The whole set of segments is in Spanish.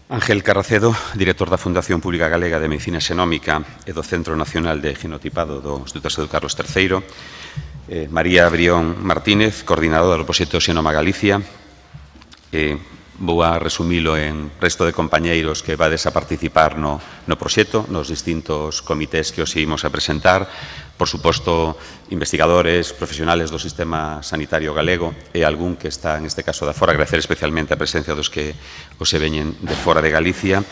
Ángel Carracedo, director da Fundación Pública Galega de Medicina Xenómica e do Centro Nacional de Genotipado do Instituto de Saúde Carlos III, María Brión Martínez, coordinadora do proxecto Xenoma Galicia. Vou a resumilo en resto de compañeiros que vades a participar no proxecto, nos distintos comités que os imos a presentar, por suposto, investigadores, profesionales do sistema sanitario galego e algún que está, en este caso, da fora. Agradecer especialmente a presencia dos que os se veñen de fora de Galicia.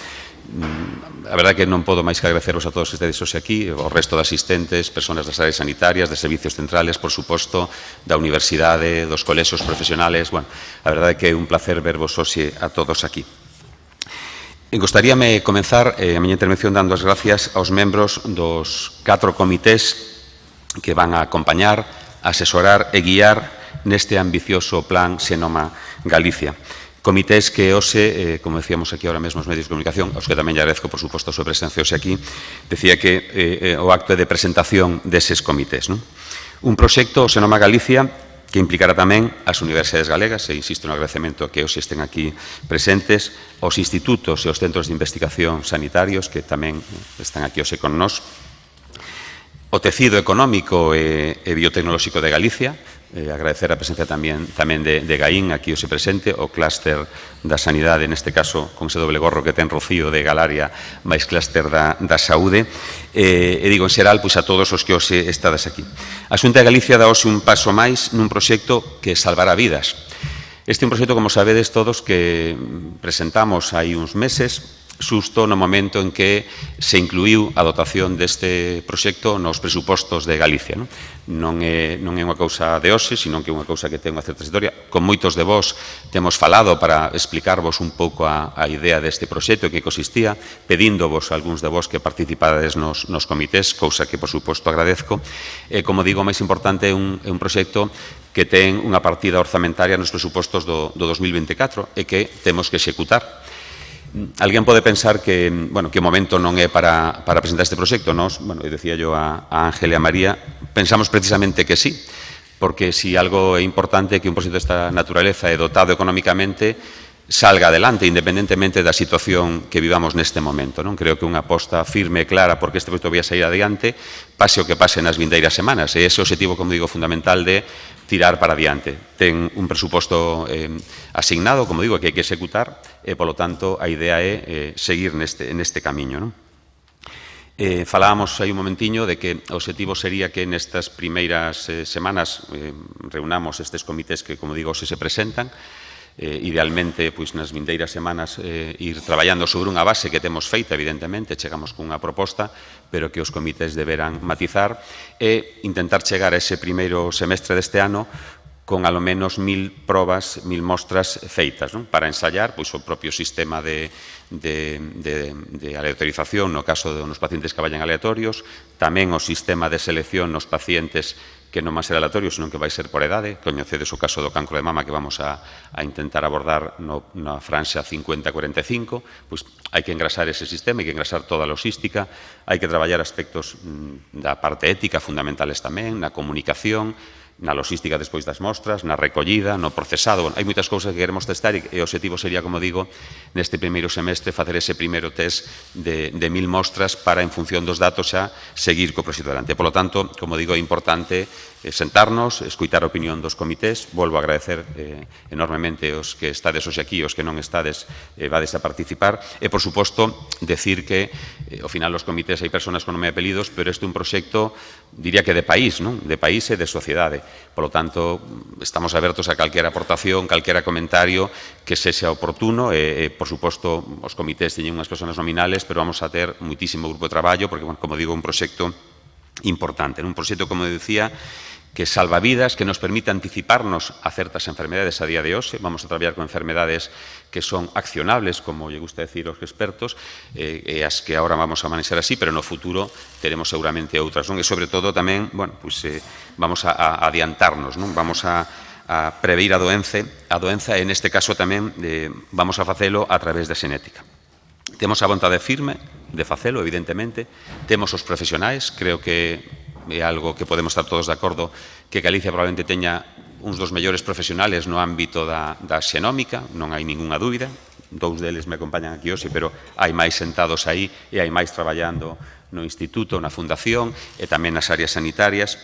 A verdade que non podo máis que agradecervos a todos que estedes hoxe aquí, o resto de asistentes, persoas das áreas sanitarias, de servicios centrales, por suposto, da universidade, dos colexios profesionales. Bueno, a verdade que é un placer vervos hoxe a todos aquí. Gostaríame comenzar a miña intervención dando as gracias aos membros dos 4 comités que van a acompañar, asesorar e guiar neste ambicioso plan Xenoma Galicia. Comités que hoxe, como decíamos aquí ahora mesmo os medios de comunicación, aos que tamén lle agradezco, por suposto, a súa presencia hoxe aquí, decía que o acto de presentación deses comités. Un proxecto, Xenoma Galicia, que implicará tamén as universidades galegas, e insisto no agradecemento que hoxe estén aquí presentes, os institutos e os centros de investigación sanitarios, que tamén están aquí hoxe con nós, o tecido económico e biotecnolóxico de Galicia, agradecer a presencia tamén de Gaín, aquí hoxe presente, o clúster da sanidade, neste caso, con ese doble gorro que ten Rocío de Galaria, máis clúster da saúde, e digo, en xeral, pois a todos os que hoxe estades aquí. A Xunta de Galicia dá hoxe un paso máis nun proxecto que salvará vidas. Este é un proxecto, como sabedes todos, que presentamos hai uns meses, xusto no momento en que se incluiu a dotación deste proxecto nos presupostos de Galicia. Non é unha cousa de hoxe, sino que é unha cousa que ten unha certa historia. Con moitos de vós temos falado para explicarvos un pouco a idea deste proxecto, que consistía, pedíndovos algúns de vós que participades nos comités, cousa que, por suposto, agradezco. Como digo, o máis importante é un proxecto que ten unha partida orzamentaria nos presupostos do 2024 e que temos que executar. Alguén pode pensar que o momento non é para presentar este proxecto. Nos, eu dicía yo a Ángel e a María, pensamos precisamente que sí, porque si algo é importante é que un proxecto desta naturaleza é dotado económicamente salga adelante, independentemente da situación que vivamos neste momento. Creo que unha aposta firme e clara porque este proxecto vai a sair adiante, pase o que pase nas vindeiras semanas, e ese é o objetivo, como digo, fundamental de tirar para adiante. Ten un presuposto asignado, como digo, que hai que executar, e, polo tanto, a idea é seguir neste camiño. Falábamos hai un momentiño de que o objetivo sería que nestas primeiras semanas reunamos estes comités que, como digo, se presentan, idealmente, pois, nas vindeiras semanas ir traballando sobre unha base que temos feita, evidentemente, chegamos cunha proposta, pero que os comités deberán matizar e intentar chegar a ese primeiro semestre deste ano con alo menos 1000 probas, 1000 mostras feitas, para ensayar pois o propio sistema de aleatorización no caso dos pacientes que vayan aleatorios, tamén o sistema de selección nos pacientes que non vai ser aleatorio, senón que vai ser por edade. Coñecedes o caso do cancro de mama que vamos a intentar abordar na franxa 50-45, pois hai que engrasar ese sistema, hai que engrasar toda a logística, hai que traballar aspectos da parte ética fundamentales tamén, na comunicación, na logística despois das mostras, na recollida, no procesado. Hai moitas cousas que queremos testar e o objetivo sería, como digo, neste primeiro semestre facer ese primeiro test de 1000 mostras para, en función dos datos, xa seguir co proxecto adelante. Por lo tanto, como digo, é importante sentarnos, escoitar a opinión dos comités. Volvo a agradecer enormemente os que estades hoxe aquí, os que non estades vades a participar. E, por suposto, decir que, ao final, os comités hai persoas con nome e apelidos, pero este é un proxecto, diría que de país, de país e de sociedade. Por lo tanto, estamos abertos a calquera aportación, calquera comentario que sexa oportuno e, por suposto, os comités teñen unhas persoas nominales, pero vamos a ter muitísimo grupo de traballo, porque, como digo, é un proxecto importante. Un proxecto, como decía, que salva vidas, que nos permite anticiparnos a certas enfermedades a día de hoxe. Vamos a traballar con enfermedades que son accionables, como lle gusta decir os expertos, e as que agora vamos a manexar así, pero no futuro teremos seguramente outras. E, sobre todo, tamén, vamos a adiantarnos, vamos a prever a doenza, e neste caso tamén vamos a facelo a través da xenética. Temos a vontade firme de facelo, evidentemente. Temos os profesionais, creo que é algo que podemos estar todos de acordo, que Galicia probablemente teña uns dos mellores profesionales no ámbito da xenómica, non hai ningunha dúbida. dous deles me acompañan aquí hoxe, pero hai máis sentados aí e hai máis traballando no Instituto, na Fundación e tamén nas áreas sanitarias.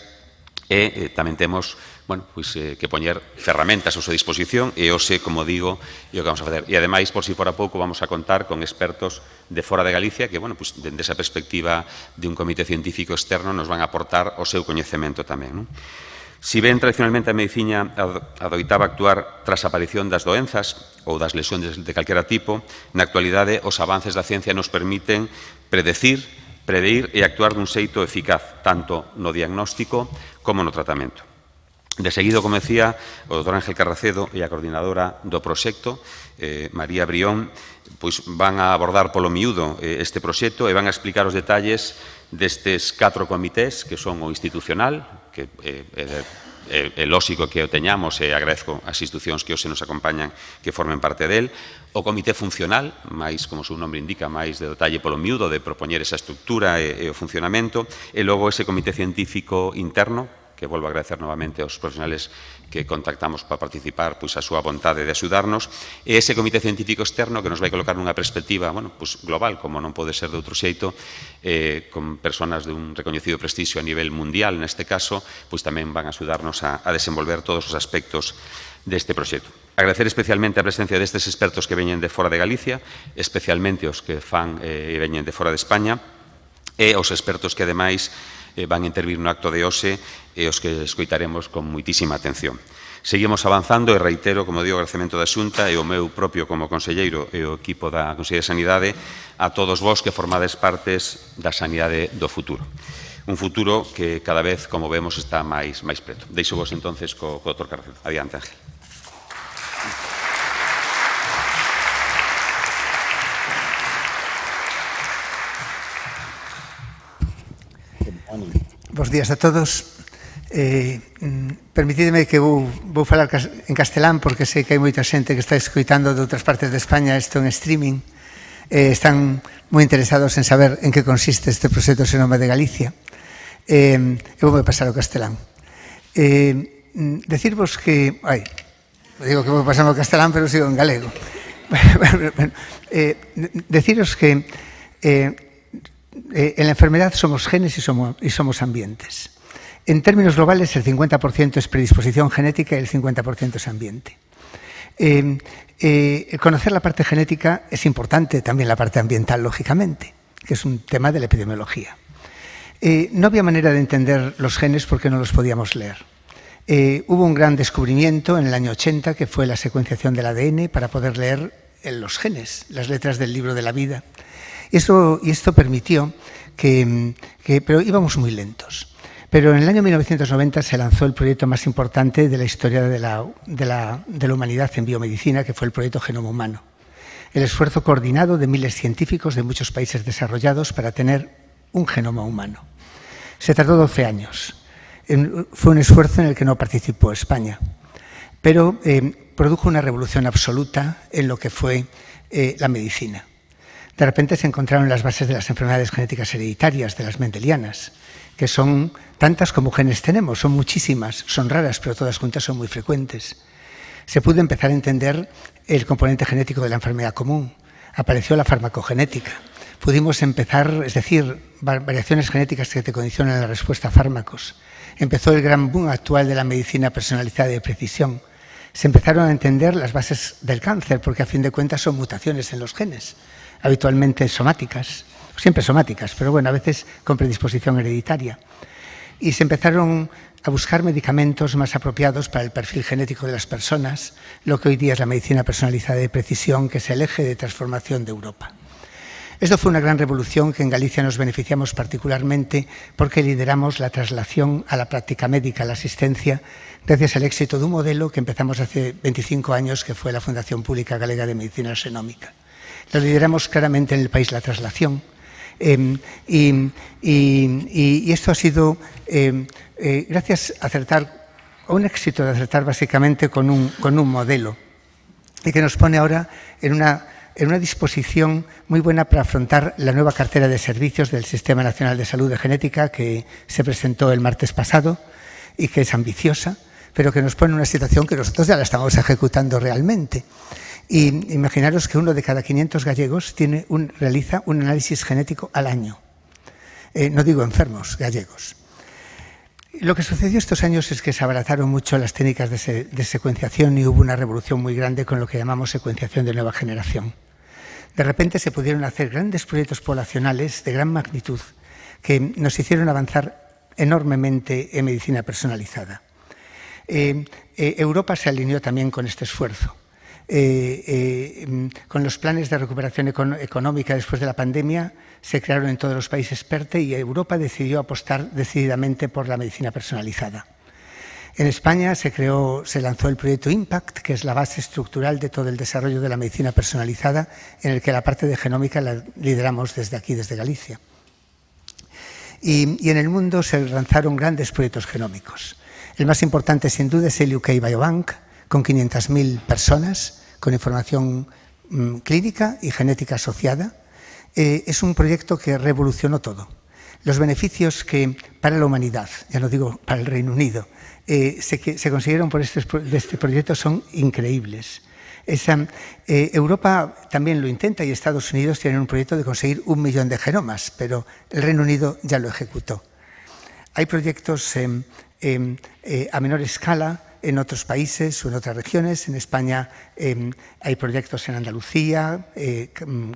E tamén temos que poñer ferramentas a súa disposición e hoxe, como digo, é o que vamos a facer. E, ademais, por si fora pouco, vamos a contar con expertos de fora de Galicia que, dende esa perspectiva de un comité científico externo, nos van a aportar o seu coñecemento tamén. Si ben tradicionalmente a medicina adoitaba actuar tras a aparición das doenzas ou das lesións de calquera tipo, na actualidade os avances da ciencia nos permiten predecir, prever e actuar dun xeito eficaz, tanto no diagnóstico como no tratamento. De seguido, como decía, o doutor Ángel Carracedo e a coordinadora do proxecto, María Brión, van a abordar polo miúdo este proxecto e van a explicar os detalles destes 4 comités, que son o institucional, que é lóxico que o teñamos e agradezco as institucións que hoxe nos acompañan que formen parte del, o comité funcional, máis, como o seu nome indica, máis de detalle polo miúdo de propoñer esa estructura e o funcionamento, e logo ese comité científico interno, que volvo a agradecer novamente aos profesionales que contactamos para participar, a súa vontade de axudarnos, e ese comité científico externo que nos vai colocar nunha perspectiva global, como non pode ser de outro xeito, con persoas de un recoñecido prestixio a nivel mundial, neste caso, tamén van a axudarnos a desenvolver todos os aspectos deste proxecto. Agradecer especialmente a presencia destes expertos que veñen de fora de Galicia, especialmente os que fan e veñen de fora de España, e os expertos que, ademais, van a intervir no acto de hoxe e os que escoitaremos con moitísima atención. Seguimos avanzando e reitero, como digo, o agradecemento da Xunta e o meu propio como conselleiro e o equipo da Consellería de Sanidade a todos vós que formades partes da sanidade do futuro. Un futuro que cada vez, como vemos, está máis preto. Deixo vos entonces co doutor Carracedo. Adiante, Ángel. Bos días a todos. Permitidme que vou falar en castelán porque sei que hai moita xente que está escoitando de outras partes de España isto en streaming. Están moi interesados en saber en que consiste este proxecto Xenoma de Galicia. Eu vou pasar ao castelán. Decirvos que... digo que vou pasar ao castelán, pero sigo en galego. Deciros que en la enfermedad somos genes y somos ambientes. En términos globales, el 50% es predisposición genética y el 50% es ambiente. Conocer la parte genética es importante, también la parte ambiental, lógicamente, que es un tema de la epidemiología. No había manera de entender los genes porque no los podíamos leer. Hubo un gran descubrimiento en el año 80, que fue la secuenciación del ADN para poder leer los genes, las letras del libro de la vida. Y esto permitió pero íbamos muy lentos. Pero en el año 1990 se lanzó el proyecto más importante de la historia de la humanidad en biomedicina, que fue el proyecto Genoma Humano. El esfuerzo coordinado de miles de científicos de muchos países desarrollados para tener un genoma humano. Se tardó 12 años. Fue un esfuerzo en el que no participó España, pero produjo una revolución absoluta en lo que fue la medicina. De repente se encontraron las bases de las enfermedades genéticas hereditarias, de las mendelianas, que son tantas como genes tenemos, son muchísimas, son raras, pero todas juntas son muy frecuentes. Se pudo empezar a entender el componente genético de la enfermedad común. Apareció la farmacogenética. Pudimos empezar, es decir, variaciones genéticas que te condicionan la respuesta a fármacos. Empezó el gran boom actual de la medicina personalizada y de precisión. Se empezaron a entender las bases del cáncer, porque a fin de cuentas son mutaciones en los genes, habitualmente somáticas, siempre somáticas, pero bueno, a veces con predisposición hereditaria. Y se empezaron a buscar medicamentos más apropiados para el perfil genético de las personas, lo que hoy día es la medicina personalizada de precisión, que es el eje de transformación de Europa. Esto fue una gran revolución que en Galicia nos beneficiamos particularmente porque lideramos la traslación a la práctica médica, a la asistencia, gracias al éxito de un modelo que empezamos hace 25 años, que fue la Fundación Pública Galega de Medicina Xenómica. Lo lideramos claramente en el país, la traslación. Y esto ha sido gracias a un éxito de acertar básicamente con un modelo y que nos pone ahora en una disposición muy buena para afrontar la nueva cartera de servicios del Sistema Nacional de Salud de Genética que se presentó el martes pasado y que es ambiciosa, pero que nos pone en una situación que nosotros ya la estamos ejecutando realmente. Y imaginaros que 1 de cada 500 gallegos realiza un análisis genético al año. No digo enfermos, gallegos. Lo que sucedió estos años es que se abarataron mucho las técnicas de secuenciación y hubo una revolución muy grande con lo que llamamos secuenciación de nueva generación. De repente se pudieron hacer grandes proyectos poblacionales de gran magnitud que nos hicieron avanzar enormemente en medicina personalizada. Europa se alineó también con este esfuerzo. Con los planes de recuperación económica después de la pandemia se crearon en todos los países PERTE y Europa decidió apostar decididamente por la medicina personalizada. En España se lanzó el proyecto IMPACT, que es la base estructural de todo el desarrollo de la medicina personalizada, en el que la parte de genómica la lideramos desde aquí, desde Galicia. Y en el mundo se lanzaron grandes proyectos genómicos. El más importante, sin duda, es el UK Biobank, con 500.000 personas, con información clínica y genética asociada. Es un proyecto que revolucionó todo. Los beneficios que para la humanidad, ya no digo para el Reino Unido, se consiguieron por este proyecto son increíbles. Europa también lo intenta y Estados Unidos tienen un proyecto de conseguir 1 millón de genomas, pero el Reino Unido ya lo ejecutó. Hay proyectos a menor escala en otros países o en otras regiones. En España hay proyectos en Andalucía,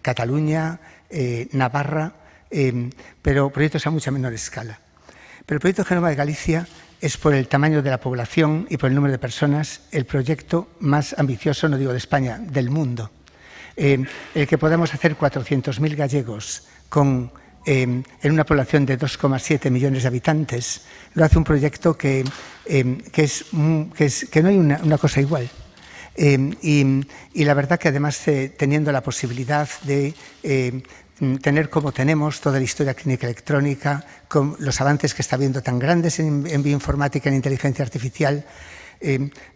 Cataluña, Navarra, pero proyectos a mucha menor escala. Pero el proyecto Genoma de Galicia es, por el tamaño de la población y por el número de personas, el proyecto más ambicioso, no digo de España, del mundo. El que podamos hacer 400.000 gallegos en una población de 2,7 millones de habitantes, lo hace un proyecto que no hay una cosa igual. Y la verdad que además teniendo la posibilidad de tener como tenemos toda la historia clínica electrónica, con los avances que está habiendo tan grandes en bioinformática, en inteligencia artificial,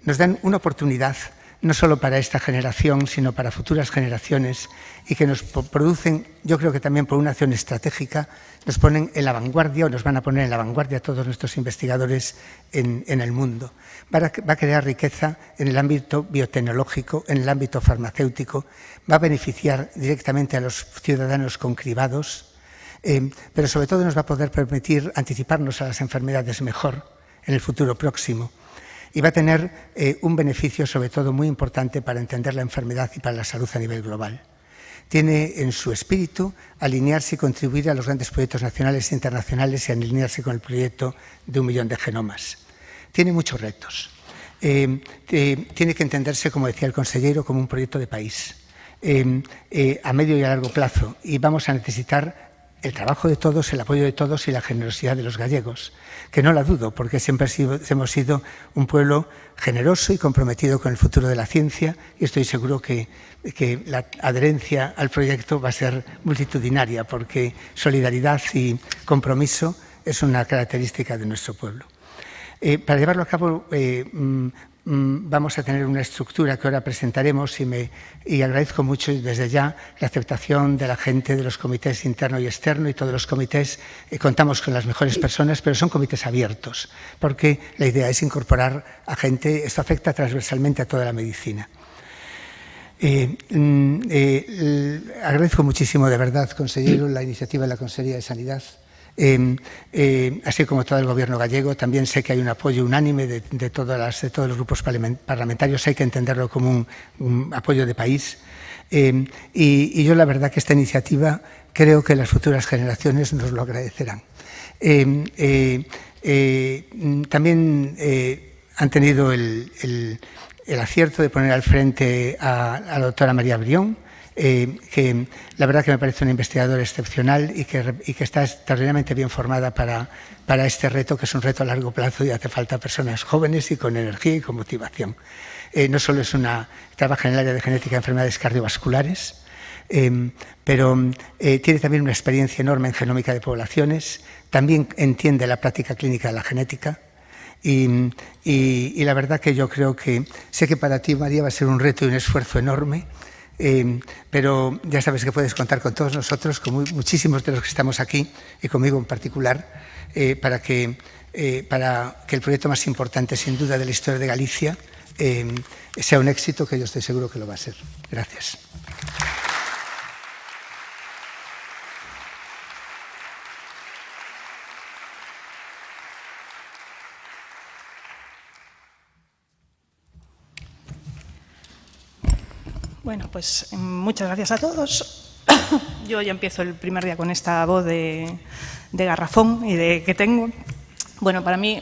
nos dan una oportunidad no solo para esta generación, sino para futuras generaciones, y que nos producen, yo creo que también por una acción estratégica, nos ponen en la vanguardia, o nos van a poner en la vanguardia a todos nuestros investigadores en el mundo. Va a crear riqueza en el ámbito biotecnológico, en el ámbito farmacéutico, va a beneficiar directamente a los ciudadanos con cribados, pero sobre todo nos va a poder permitir anticiparnos a las enfermedades mejor en el futuro próximo. Y va a tener un beneficio sobre todo muy importante para entender la enfermedad y para la salud a nivel global. Tiene en su espíritu alinearse y contribuir a los grandes proyectos nacionales e internacionales y alinearse con el proyecto de 1 millón de genomas. Tiene muchos retos. Tiene que entenderse, como decía el consejero, como un proyecto de país a medio y a largo plazo, y vamos a necesitar el trabajo de todos, el apoyo de todos y la generosidad de los gallegos, que no la dudo, porque siempre hemos sido un pueblo generoso y comprometido con el futuro de la ciencia, y estoy seguro que la adherencia al proyecto va a ser multitudinaria, porque solidaridad y compromiso es una característica de nuestro pueblo. Para llevarlo a cabo vamos a tener una estructura que ahora presentaremos y agradezco mucho desde ya la aceptación de la gente de los comités interno y externo y todos los comités. Contamos con las mejores personas, pero son comités abiertos, porque la idea es incorporar a gente. Esto afecta transversalmente a toda la medicina. Agradezco muchísimo, de verdad, consejero, la iniciativa de la Consejería de Sanidad. Así como todo el Gobierno gallego. También sé que hay un apoyo unánime de todos los grupos parlamentarios. Hay que entenderlo como un apoyo de país. Y yo la verdad que esta iniciativa creo que las futuras generaciones nos lo agradecerán. También han tenido el acierto de poner al frente a la doctora María Brión, que la verdad que me parece una investigadora excepcional y que está extraordinariamente bien formada para este reto, que es un reto a largo plazo y hace falta personas jóvenes y con energía y con motivación. No solo trabaja en el área de genética de enfermedades cardiovasculares, pero tiene también una experiencia enorme en genómica de poblaciones, también entiende la práctica clínica de la genética. Y la verdad que yo creo que sé que para ti, María, va a ser un reto y un esfuerzo enorme. Pero ya sabes que puedes contar con todos nosotros, con muchísimos de los que estamos aquí y conmigo en particular, para que el proyecto más importante, sin duda, de la historia de Galicia sea un éxito, que yo estoy seguro que lo va a ser. Gracias. Bueno, pues muchas gracias a todos. Yo ya empiezo el primer día con esta voz de garrafón y de que tengo. Bueno, para mí,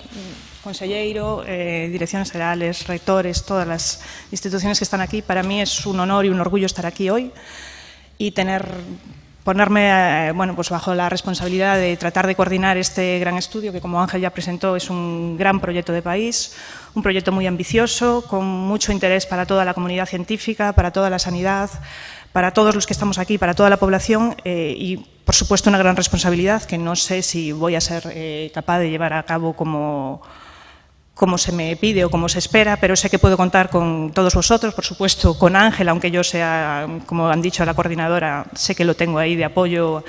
conselleiro, direcciones generales, rectores, todas las instituciones que están aquí, para mí es un honor y un orgullo estar aquí hoy y ponerme bueno, pues bajo la responsabilidad de tratar de coordinar este gran estudio que, como Ángel ya presentó, es un gran proyecto de país, un proyecto muy ambicioso, con mucho interés para toda la comunidad científica, para toda la sanidad, para todos los que estamos aquí, para toda la población y, por supuesto, una gran responsabilidad que no sé si voy a ser capaz de llevar a cabo como se me pide o como se espera, pero sé que puedo contar con todos vosotros, por supuesto con Ángel, aunque yo sea, como han dicho, la coordinadora, sé que lo tengo ahí de apoyo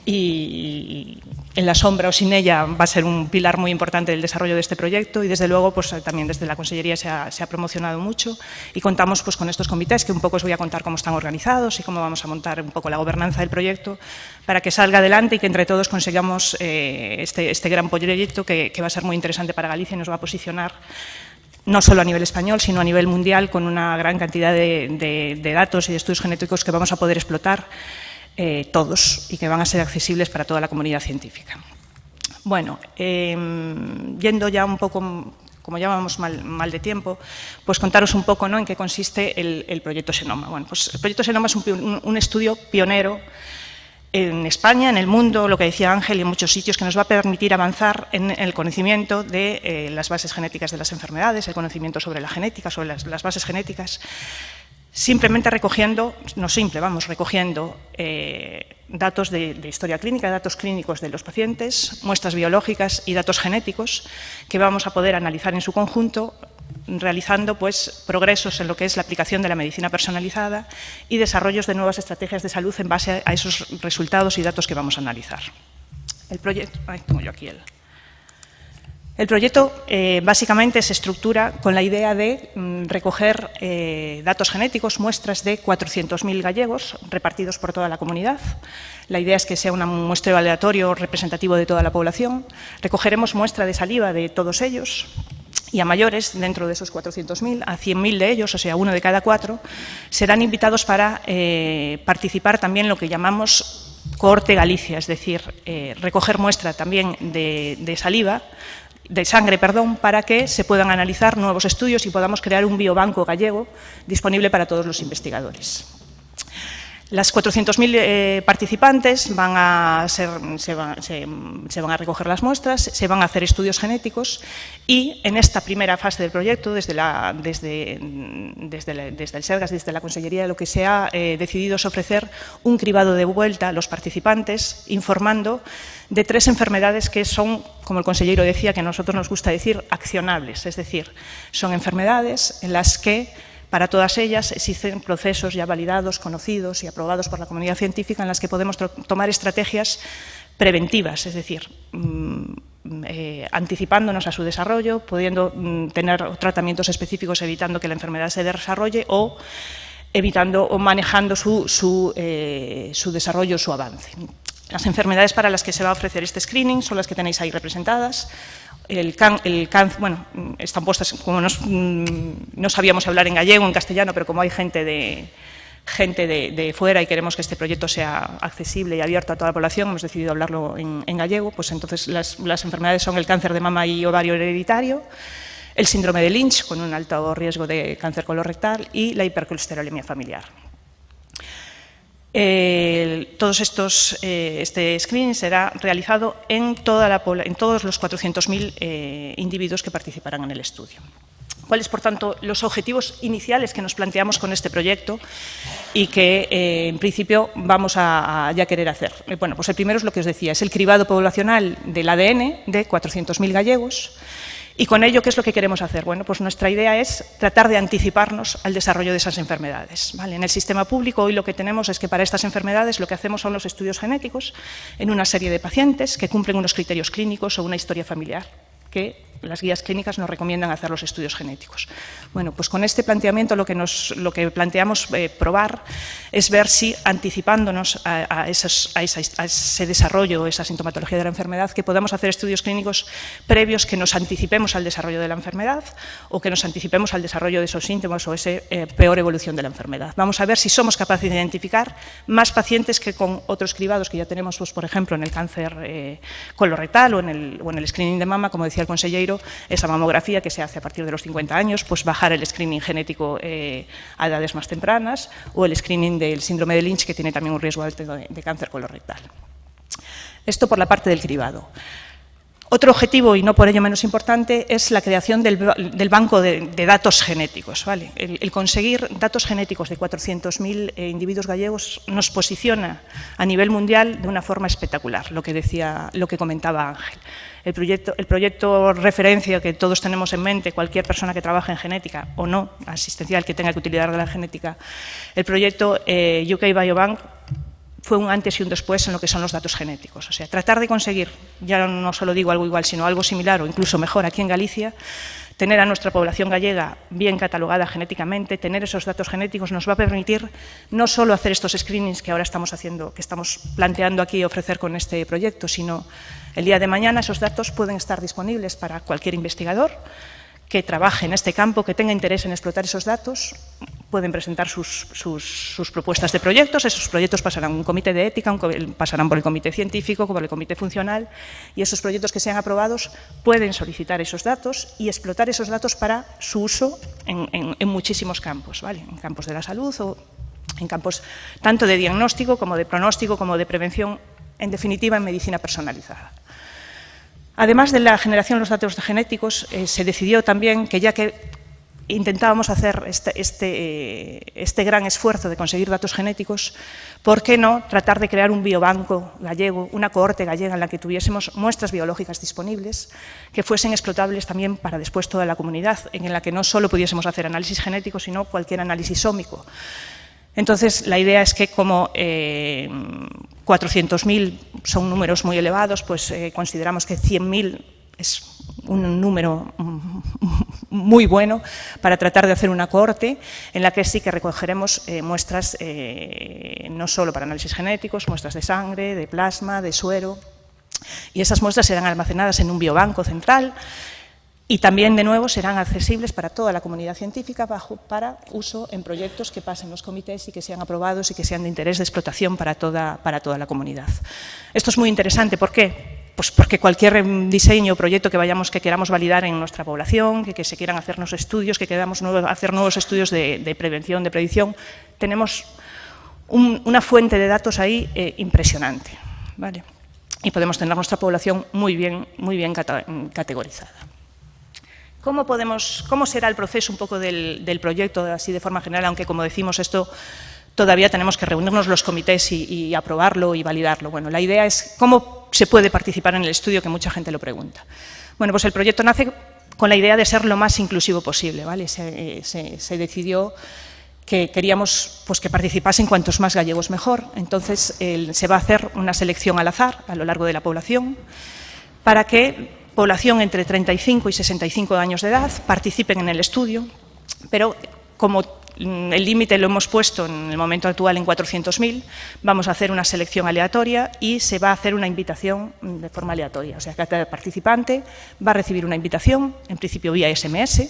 y en la sombra o sin ella va a ser un pilar muy importante del desarrollo de este proyecto y desde luego pues también desde la Consellería se ha promocionado mucho y contamos pues con estos comités que un poco os voy a contar cómo están organizados y cómo vamos a montar un poco la gobernanza del proyecto para que salga adelante y que entre todos consigamos este gran proyecto que va a ser muy interesante para Galicia y nos va a posicionar no solo a nivel español, sino a nivel mundial con una gran cantidad de datos y de estudios genéticos que vamos a poder explotar todos y que van a ser accesibles para toda la comunidad científica. Bueno, yendo ya un poco, como ya vamos mal de tiempo, pues contaros un poco, ¿no?, en qué consiste el proyecto Xenoma. Bueno, pues el proyecto Xenoma es un estudio pionero en España, en el mundo, lo que decía Ángel, y en muchos sitios, que nos va a permitir avanzar en el conocimiento de las bases genéticas de las enfermedades, el conocimiento sobre la genética, sobre las bases genéticas, simplemente recogiendo, recogiendo datos de historia clínica, datos clínicos de los pacientes, muestras biológicas y datos genéticos que vamos a poder analizar en su conjunto, realizando pues progresos en lo que es la aplicación de la medicina personalizada y desarrollos de nuevas estrategias de salud en base a esos resultados y datos que vamos a analizar. El proyecto, El proyecto básicamente se estructura con la idea de recoger datos genéticos, muestras de 400.000 gallegos repartidos por toda la comunidad. La idea es que sea un muestreo aleatorio representativo de toda la población. Recogeremos muestra de saliva de todos ellos y a mayores, dentro de esos 400.000, a 100.000 de ellos, o sea, 1 de cada 4, serán invitados para participar también en lo que llamamos cohorte Galicia, es decir, recoger muestra también de sangre, para que se puedan analizar nuevos estudios y podamos crear un biobanco gallego disponible para todos los investigadores. Las 400.000 participantes se van a recoger las muestras, se van a hacer estudios genéticos y en esta primera fase del proyecto, desde el SERGAS, desde la Consellería, lo que se ha decidido es ofrecer un cribado de vuelta a los participantes, informando de 3 enfermedades que son, como el consellero decía, que a nosotros nos gusta decir, accionables, es decir, son enfermedades en las que para todas ellas existen procesos ya validados, conocidos y aprobados por la comunidad científica en las que podemos tomar estrategias preventivas, es decir, anticipándonos a su desarrollo, pudiendo tener tratamientos específicos evitando que la enfermedad se desarrolle o evitando o manejando su desarrollo, su avance. Las enfermedades para las que se va a ofrecer este screening son las que tenéis ahí representadas. El cáncer, bueno, están puestas, como no sabíamos hablar en gallego, en castellano, pero como hay gente de fuera y queremos que este proyecto sea accesible y abierto a toda la población, hemos decidido hablarlo en gallego, pues entonces las enfermedades son el cáncer de mama y ovario hereditario, el síndrome de Lynch, con un alto riesgo de cáncer colorectal, y la hipercolesterolemia familiar. Este screening será realizado en todos los 400.000 individuos que participarán en el estudio. ¿Cuáles, por tanto, los objetivos iniciales que nos planteamos con este proyecto y que, en principio, vamos a ya querer hacer? Bueno, pues el primero es lo que os decía, es el cribado poblacional del ADN de 400.000 gallegos. Y con ello, ¿qué es lo que queremos hacer? Bueno, pues nuestra idea es tratar de anticiparnos al desarrollo de esas enfermedades, ¿vale? En el sistema público hoy lo que tenemos es que para estas enfermedades lo que hacemos son los estudios genéticos en una serie de pacientes que cumplen unos criterios clínicos o una historia familiar que las guías clínicas nos recomiendan hacer los estudios genéticos. Bueno, pues con este planteamiento lo que planteamos probar es ver si anticipándonos a ese desarrollo, esa sintomatología de la enfermedad, que podamos hacer estudios clínicos previos que nos anticipemos al desarrollo de la enfermedad o que nos anticipemos al desarrollo de esos síntomas o esa peor evolución de la enfermedad. Vamos a ver si somos capaces de identificar más pacientes que con otros cribados que ya tenemos, pues, por ejemplo, en el cáncer colorectal o en el screening de mama, como decía el consejero, esa mamografía que se hace a partir de los 50 años, pues bajar el screening genético a edades más tempranas, o el screening del síndrome de Lynch, que tiene también un riesgo alto de cáncer colorectal. Esto por la parte del cribado. Otro objetivo, y no por ello menos importante, es la creación del banco de datos genéticos, ¿vale? El conseguir datos genéticos de 400.000 individuos gallegos nos posiciona a nivel mundial de una forma espectacular, lo que comentaba Ángel. El proyecto referencia que todos tenemos en mente, cualquier persona que trabaje en genética o no, asistencial, que tenga que utilizar la genética, el proyecto UK Biobank fue un antes y un después en lo que son los datos genéticos. O sea, tratar de conseguir, ya no solo digo algo igual, sino algo similar o incluso mejor aquí en Galicia, tener a nuestra población gallega bien catalogada genéticamente, tener esos datos genéticos nos va a permitir no solo hacer estos screenings que ahora estamos haciendo, que estamos planteando aquí ofrecer con este proyecto, sino el día de mañana esos datos pueden estar disponibles para cualquier investigador que trabaje en este campo, que tenga interés en explotar esos datos. Pueden presentar sus propuestas de proyectos, esos proyectos pasarán un comité de ética, pasarán por el comité científico, por el comité funcional, y esos proyectos que sean aprobados pueden solicitar esos datos y explotar esos datos para su uso en muchísimos campos, ¿vale? En campos de la salud o en campos tanto de diagnóstico como de pronóstico, como de prevención, en definitiva en medicina personalizada. Además de la generación de los datos genéticos, se decidió también que ya que intentábamos hacer este gran esfuerzo de conseguir datos genéticos, ¿por qué no tratar de crear un biobanco gallego, una cohorte gallega en la que tuviésemos muestras biológicas disponibles que fuesen explotables también para después toda la comunidad, en la que no solo pudiésemos hacer análisis genético, sino cualquier análisis ómico? Entonces, la idea es que como 400.000 son números muy elevados, pues consideramos que 100.000 es un número muy bueno para tratar de hacer una cohorte en la que sí que recogeremos muestras no solo para análisis genéticos, muestras de sangre, de plasma, de suero, y esas muestras serán almacenadas en un biobanco central. Y también, de nuevo, serán accesibles para toda la comunidad científica para uso en proyectos que pasen los comités y que sean aprobados y que sean de interés de explotación para toda la comunidad. Esto es muy interesante. ¿Por qué? Pues porque cualquier diseño o proyecto que queramos validar en nuestra población, que se quieran hacer nuevos estudios, que queramos hacer nuevos estudios de prevención, de predicción, tenemos una fuente de datos ahí impresionante, ¿vale? Y podemos tener nuestra población muy bien categorizada. ¿Cómo será el proceso un poco del proyecto, así de forma general? Aunque, como decimos, esto todavía tenemos que reunirnos los comités y aprobarlo y validarlo. Bueno, la idea es cómo se puede participar en el estudio, que mucha gente lo pregunta. Bueno, pues el proyecto nace con la idea de ser lo más inclusivo posible, ¿vale? Se decidió que queríamos pues, que participasen cuantos más gallegos mejor. Entonces, se va a hacer una selección al azar a lo largo de la población para que población entre 35 y 65 años de edad participen en el estudio, pero como el límite lo hemos puesto en el momento actual en 400.000, vamos a hacer una selección aleatoria y se va a hacer una invitación de forma aleatoria. O sea, cada participante va a recibir una invitación, en principio vía SMS,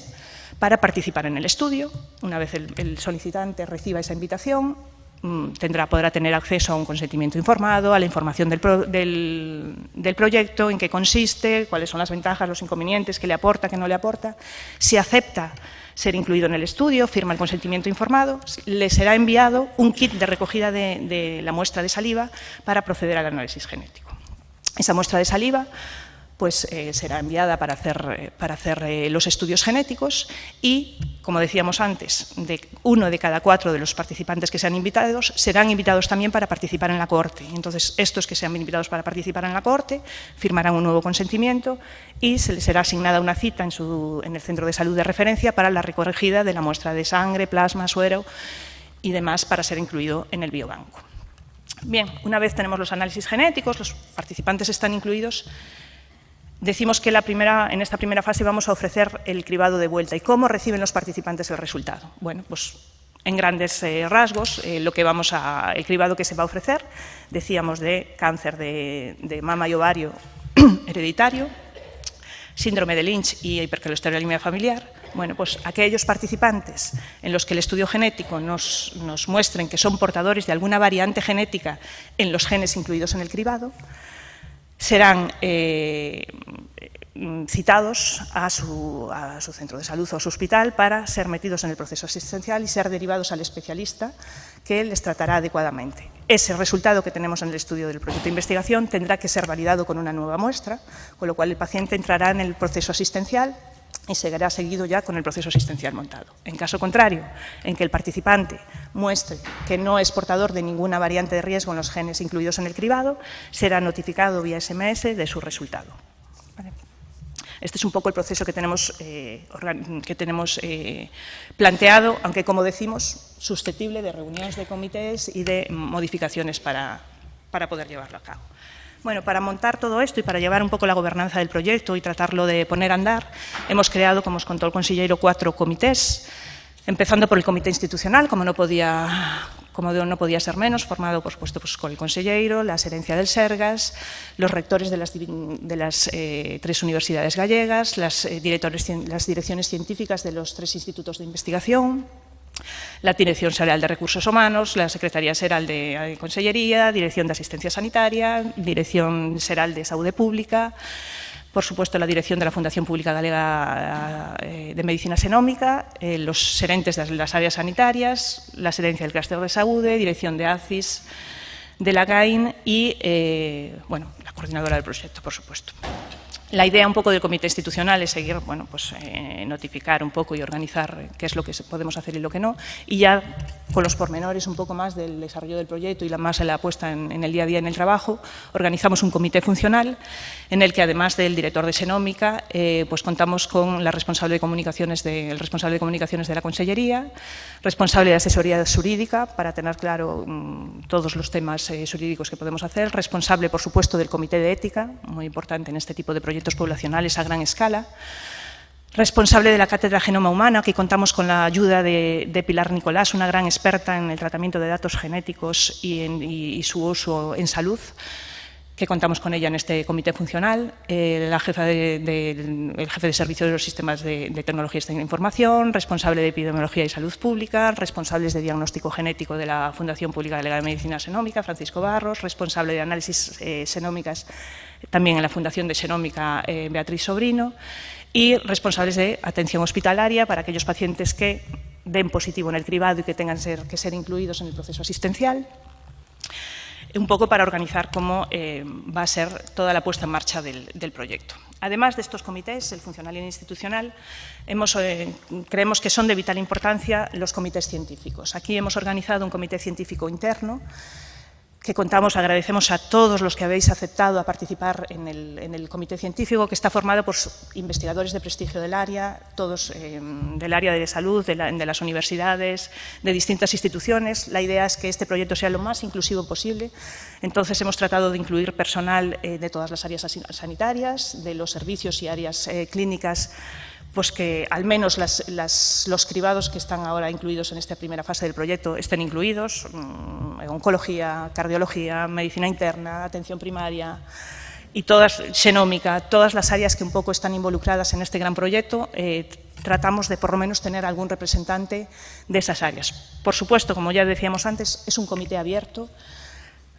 para participar en el estudio. Una vez el solicitante reciba esa invitación, podrá tener acceso a un consentimiento informado, a la información del proyecto, en qué consiste, cuáles son las ventajas, los inconvenientes, qué le aporta, qué no le aporta. Si acepta ser incluido en el estudio, firma el consentimiento informado, le será enviado un kit de recogida de la muestra de saliva para proceder al análisis genético. Esa muestra de saliva pues, será enviada para hacer los estudios genéticos y, como decíamos antes, uno de cada 4 de los participantes que sean invitados serán invitados también para participar en la cohorte. Entonces, estos que sean invitados para participar en la cohorte firmarán un nuevo consentimiento y se les será asignada una cita en el centro de salud de referencia para la recogida de la muestra de sangre, plasma, suero y demás para ser incluido en el biobanco. Bien, una vez tenemos los análisis genéticos, los participantes están incluidos. decimos que en esta primera fase vamos a ofrecer el cribado de vuelta. ¿Y cómo reciben los participantes el resultado? Bueno, pues en grandes rasgos, el cribado que se va a ofrecer, decíamos de cáncer de mama y ovario hereditario, síndrome de Lynch y hipercolesterolemia familiar. Bueno, pues aquellos participantes en los que el estudio genético nos muestren que son portadores de alguna variante genética en los genes incluidos en el cribado, serán citados a su centro de salud o a su hospital para ser metidos en el proceso asistencial y ser derivados al especialista que les tratará adecuadamente. Ese resultado que tenemos en el estudio del proyecto de investigación tendrá que ser validado con una nueva muestra, con lo cual el paciente entrará en el proceso asistencial y será seguido ya con el proceso asistencial montado. En caso contrario, en que el participante muestre que no es portador de ninguna variante de riesgo en los genes incluidos en el cribado, será notificado vía SMS de su resultado. ¿Vale? Este es un poco el proceso que tenemos planteado, aunque, como decimos, susceptible de reuniones de comités y de modificaciones para poder llevarlo a cabo. Bueno, para montar todo esto y para llevar un poco la gobernanza del proyecto y tratarlo de poner a andar, hemos creado, como os contó el consejero, 4 comités, empezando por el comité institucional, como no podía ser menos, formado, por supuesto, pues, con el consejero, la Xerencia del Sergas, los rectores de las 3 universidades gallegas, las direcciones científicas de los 3 institutos de investigación, la Dirección Xeral de Recursos Humanos, la Secretaría Xeral de Consellería, Dirección de Asistencia Sanitaria, Dirección Xeral de Saúde Pública, por supuesto, la dirección de la Fundación Pública Galega de Medicina Xenómica, los xerentes de las áreas sanitarias, la Xerencia del Clúster de Saúde, Dirección de ACIS, de la GAIN y, bueno, la coordinadora del proyecto, por supuesto. La idea un poco del comité institucional es seguir, bueno, pues notificar un poco y organizar qué es lo que podemos hacer y lo que no, y ya con los pormenores un poco más del desarrollo del proyecto y más en la puesta en el día a día en el trabajo, organizamos un comité funcional en el que, además del director de Xenómica, pues contamos con el responsable de comunicaciones de la Consellería, responsable de asesoría jurídica para tener claro todos los temas jurídicos que podemos hacer, responsable, por supuesto, del comité de ética, muy importante en este tipo de proyectos poblacionales a gran escala, responsable de la Cátedra Genoma Humana, que contamos con la ayuda de Pilar Nicolás, una gran experta en el tratamiento de datos genéticos y su uso en salud, que contamos con ella en este comité funcional, el jefe de servicio de los sistemas de tecnologías de información, responsable de epidemiología y salud pública, responsables de diagnóstico genético de la Fundación Pública Galega de Medicina Xenómica, Francisco Barros, responsable de análisis xenómicas también en la Fundación de Xenómica, Beatriz Sobrino, y responsables de atención hospitalaria para aquellos pacientes que den positivo en el cribado y que tengan que ser incluidos en el proceso asistencial, un poco para organizar cómo va a ser toda la puesta en marcha del proyecto. Además de estos comités, el funcional y el institucional, creemos que son de vital importancia los comités científicos. Aquí hemos organizado un comité científico interno que agradecemos a todos los que habéis aceptado a participar en el comité científico, que está formado por investigadores de prestigio del área, todos del área de salud, de las universidades, de distintas instituciones. La idea es que este proyecto sea lo más inclusivo posible, entonces hemos tratado de incluir personal de todas las áreas sanitarias, de los servicios y áreas clínicas, pues que al menos los cribados que están ahora incluidos en esta primera fase del proyecto estén incluidos, oncología, cardiología, medicina interna, atención primaria y xenómica, todas las áreas que un poco están involucradas en este gran proyecto, tratamos de por lo menos tener algún representante de esas áreas. Por supuesto, como ya decíamos antes, es un comité abierto.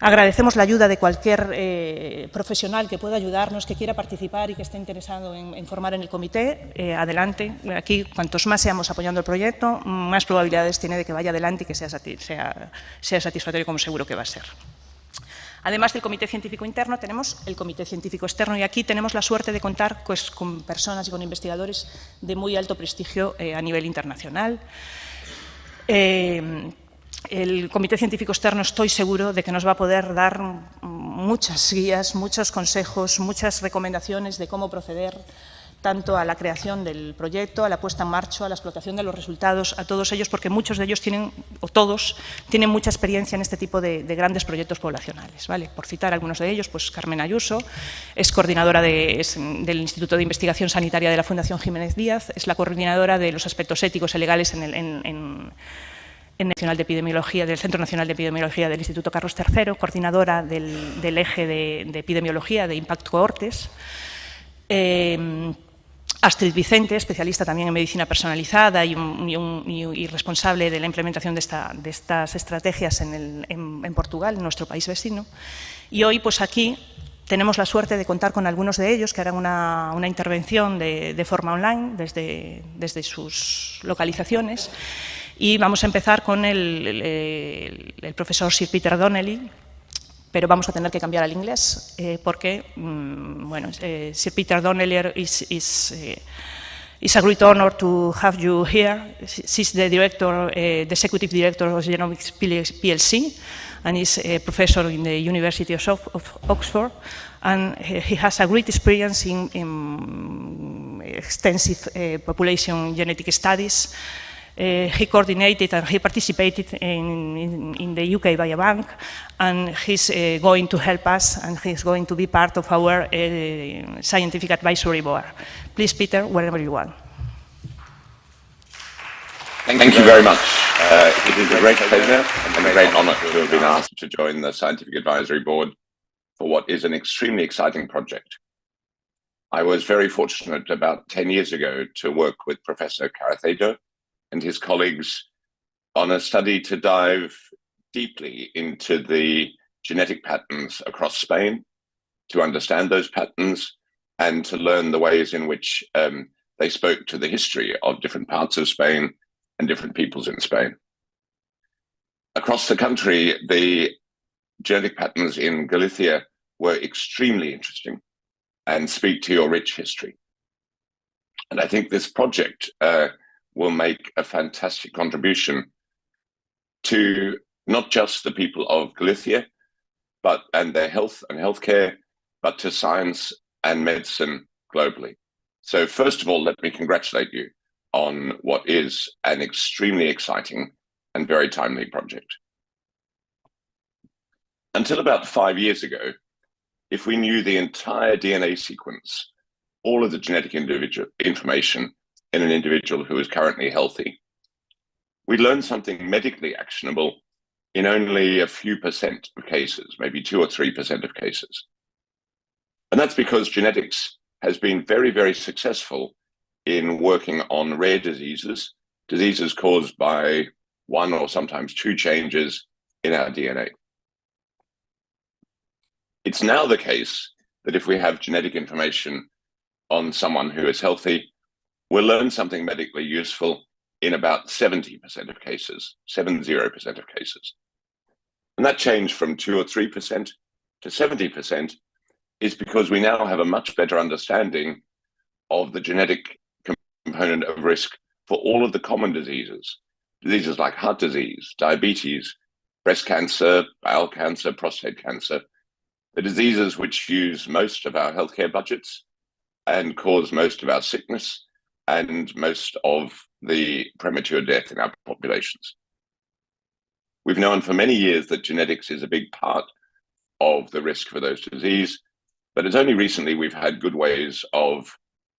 Agradecemos la ayuda de cualquier profesional que pueda ayudarnos, que quiera participar y que esté interesado en formar en el comité. Adelante. Aquí, cuantos más seamos apoyando el proyecto, más probabilidades tiene de que vaya adelante y que sea satisfactorio, como seguro que va a ser. Además del comité científico interno, tenemos el comité científico externo y aquí tenemos la suerte de contar pues, con personas y con investigadores de muy alto prestigio a nivel internacional. El comité científico externo estoy seguro de que nos va a poder dar muchas guías, muchos consejos, muchas recomendaciones de cómo proceder tanto a la creación del proyecto, a la puesta en marcha, a la explotación de los resultados, a todos ellos, porque muchos de ellos tienen, o todos, tienen mucha experiencia en este tipo de grandes proyectos poblacionales, ¿vale? Por citar algunos de ellos, pues Carmen Ayuso es coordinadora del Instituto de Investigación Sanitaria de la Fundación Jiménez Díaz, es la coordinadora de los aspectos éticos y legales en Nacional de Epidemiología, del Centro Nacional de Epidemiología del Instituto Carlos III, coordinadora del eje de epidemiología de Impact Cohortes. Astrid Vicente, especialista también en medicina personalizada y responsable de la implementación de estas estrategias en Portugal, en nuestro país vecino. Y hoy, pues aquí, tenemos la suerte de contar con algunos de ellos que harán una intervención de forma online desde sus localizaciones. Y vamos a empezar con el profesor Sir Peter Donnelly, pero vamos a tener que cambiar al inglés porque, bueno, Sir Peter Donnelly is a great honor to have you here. She's the director, the executive director of Genomics PLC, and is a professor in the University of Oxford. And he has a great experience in extensive population genetic studies. He coordinated and he participated in the UK Biobank, and he's going to help us, and he's going to be part of our scientific advisory board. Please, Peter, wherever you want. Thank you very much. It is a great pleasure and a great honor to have been asked to join the Scientific Advisory Board for what is an extremely exciting project. I was very fortunate about 10 years ago to work with Professor Carracedo and his colleagues on a study to dive deeply into the genetic patterns across Spain, to understand those patterns and to learn the ways in which they spoke to the history of different parts of Spain and different peoples in Spain. Across the country, the genetic patterns in Galicia were extremely interesting and speak to your rich history. And I think this project will make a fantastic contribution to not just the people of Galicia, and their health and healthcare, but to science and medicine globally. So first of all, let me congratulate you on what is an extremely exciting and very timely project. Until about 5 years ago, if we knew the entire DNA sequence, all of the genetic information in an individual who is currently healthy, we learn something medically actionable in only a few percent of cases, maybe 2 or 3% of cases. And that's because genetics has been very, very successful in working on rare diseases caused by 1 or sometimes 2 changes in our DNA. It's now the case that if we have genetic information on someone who is healthy, we'll learn something medically useful in about 70% of cases, 70% of cases. And that change from 2 or 3% to 70% is because we now have a much better understanding of the genetic component of risk for all of the common diseases like heart disease, diabetes, breast cancer, bowel cancer, prostate cancer, the diseases which use most of our healthcare budgets and cause most of our sickness and most of the premature death in our populations. We've known for many years that genetics is a big part of the risk for those diseases, but it's only recently we've had good ways of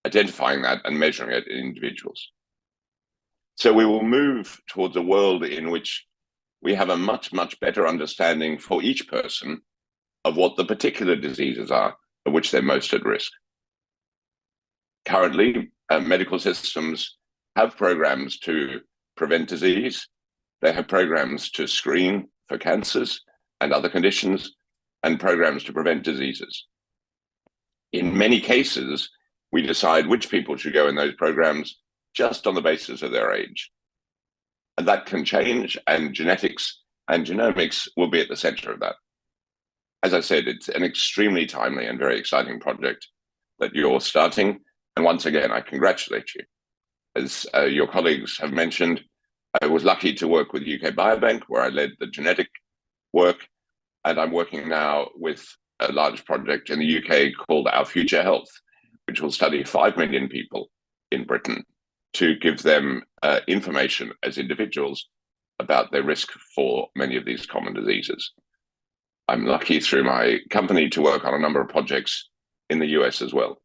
identifying that and measuring it in individuals. So we will move towards a world in which we have a much, much better understanding for each person of what the particular diseases are of which they're most at risk. Currently, medical systems have programs to prevent disease. They have programs to screen for cancers and other conditions, and programs to prevent diseases. In many cases, we decide which people should go in those programs just on the basis of their age. And that can change, and genetics and genomics will be at the center of that. As I said, it's an extremely timely and very exciting project that you're starting. And once again, I congratulate you. As your colleagues have mentioned, I was lucky to work with UK Biobank, where I led the genetic work. And I'm working now with a large project in the UK called Our Future Health, which will study 5 million people in Britain to give them information as individuals about their risk for many of these common diseases. I'm lucky through my company to work on a number of projects in the US as well.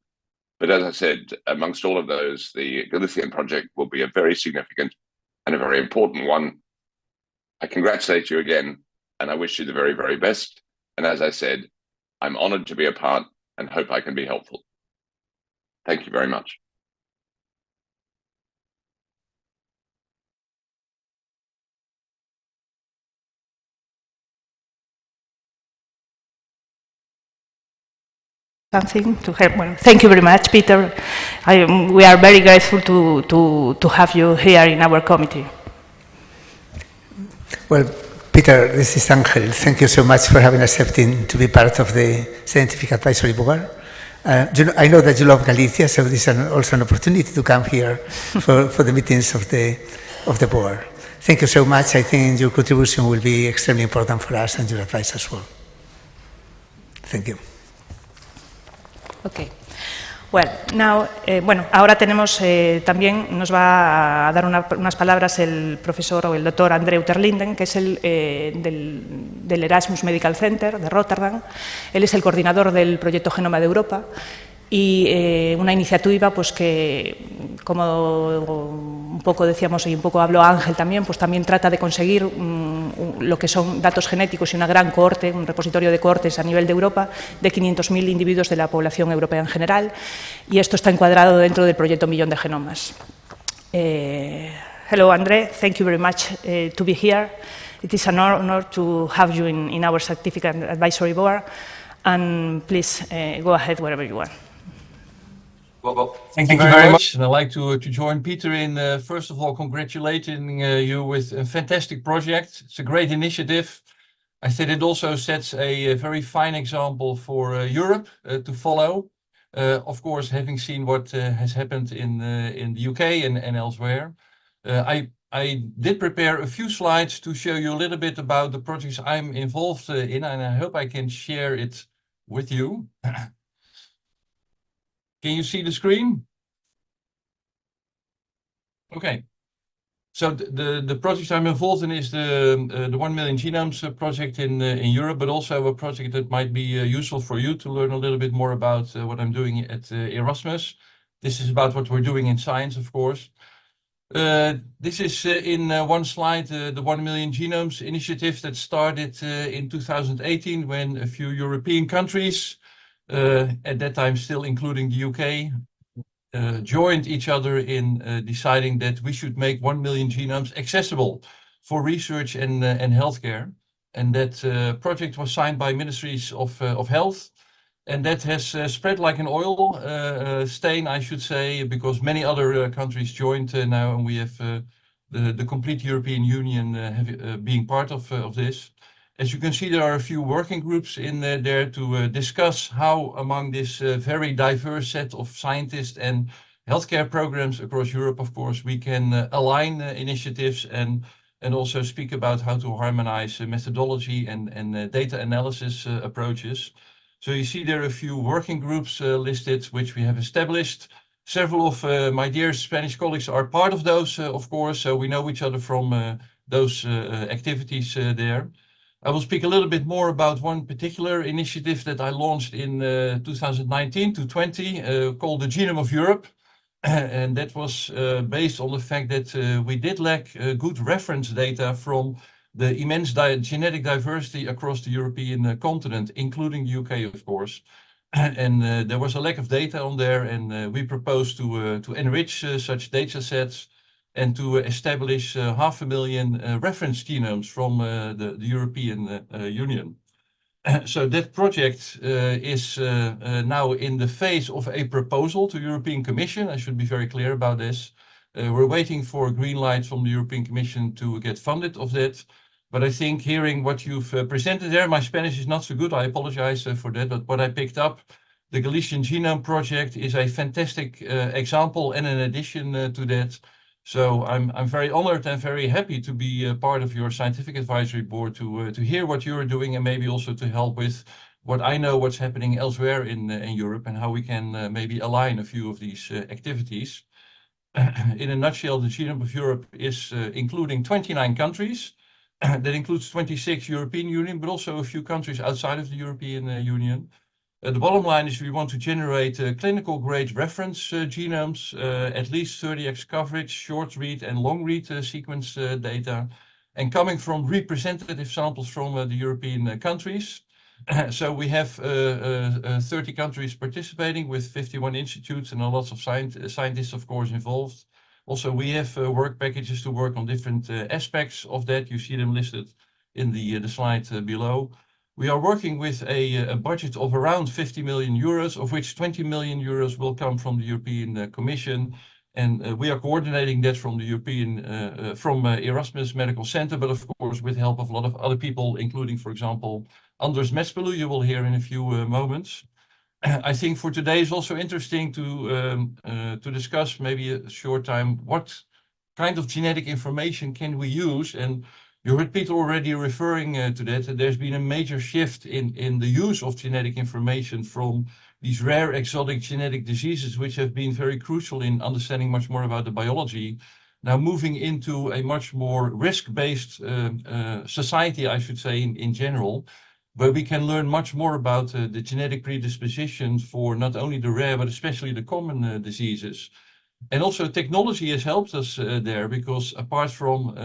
But as I said, amongst all of those, the Galician project will be a very significant and a very important one. I congratulate you again, and I wish you the very, very best. And as I said, I'm honored to be a part and hope I can be helpful. Thank you very much. Something to help. Well, thank you very much, Peter. We are very grateful to have you here in our committee. Well, Peter, this is Angel. Thank you so much for having accepted to be part of the Scientific Advisory Board. I know that you love Galicia, so this is also an opportunity to come here for the meetings of the board. Thank you so much. I think your contribution will be extremely important for us and your advice as well. Thank you. Okay. Well, now, ahora tenemos también, nos va a dar unas palabras el profesor o el doctor Andreu Terlinden, que es el del Erasmus Medical Center de Rotterdam. Él es el coordinador del proyecto Genoma de Europa y una iniciativa pues que, como un poco decíamos y un poco habló Ángel también, pues también trata de conseguir lo que son datos genéticos y una gran cohorte, un repositorio de cohortes a nivel de Europa de 500.000 individuos de la población europea en general, y esto está encuadrado dentro del proyecto Millón de Genomas. Hello, André. Thank you very much to be here. It is an honor to have you in our Scientific Advisory Board, and please go ahead wherever you want. Well, thank you very much. And I'd like to join Peter in, first of all, congratulating you with a fantastic project. It's a great initiative. I think it also sets a very fine example for Europe to follow. Of course, having seen what has happened in the UK and elsewhere. I did prepare a few slides to show you a little bit about the projects I'm involved in, and I hope I can share it with you. Can you see the screen? Okay. So the project I'm involved in is the 1 Million Genomes project in Europe, but also a project that might be useful for you to learn a little bit more about what I'm doing at Erasmus. This is about what we're doing in science, of course. This is in one slide, the 1 Million Genomes initiative that started in 2018 when a few European countries, at that time still including the UK, joined each other in deciding that we should make 1 million genomes accessible for research and healthcare. And that project was signed by ministries of health. And that has spread like an oil stain, I should say, because many other countries joined now, and we have the complete European Union being part of this. As you can see, there are a few working groups in there to discuss how, among this very diverse set of scientists and healthcare programs across Europe, of course, we can align initiatives and also speak about how to harmonize methodology and data analysis approaches. So you see there are a few working groups listed, which we have established. Several of my dear Spanish colleagues are part of those, of course, so we know each other from those activities there. I will speak a little bit more about one particular initiative that I launched in 2019 to 20 called the Genome of Europe. And that was based on the fact that we did lack good reference data from the immense genetic diversity across the European continent, including the UK, of course. And there was a lack of data on there, and we proposed to enrich such data sets and to establish 500,000 reference genomes from the European Union. So that project is now in the phase of a proposal to the European Commission. I should be very clear about this. We're waiting for a green light from the European Commission to get funded of that. But I think hearing what you've presented there, my Spanish is not so good, I apologize for that, but what I picked up, the Galician Genome Project is a fantastic example and an addition to that. So I'm very honored and very happy to be part of your Scientific Advisory Board to hear what you're doing and maybe also to help with what I know what's happening elsewhere in Europe and how we can maybe align a few of these activities. In a nutshell, the Genome of Europe is including 29 countries. That includes 26 European Union, but also a few countries outside of the European Union. The bottom line is we want to generate clinical grade reference genomes, at least 30x coverage, short read and long read sequence data, and coming from representative samples from the European countries. So we have 30 countries participating with 51 institutes and lots of scientists, of course, involved. Also, we have work packages to work on different aspects of that. You see them listed in the slide below. We are working with a budget of around 50 million euros, of which 20 million euros will come from the European Commission. And we are coordinating that from the from Erasmus Medical Center, but of course with the help of a lot of other people, including, for example, Anders Metspelu, you will hear in a few moments. I think for today is also interesting to discuss maybe a short time what kind of genetic information can we use. And you heard Peter already referring to that. There's been a major shift in the use of genetic information from these rare exotic genetic diseases, which have been very crucial in understanding much more about the biology, now moving into a much more risk-based society, I should say, in general, where we can learn much more about the genetic predispositions for not only the rare, but especially the common diseases. And also technology has helped us there, because apart from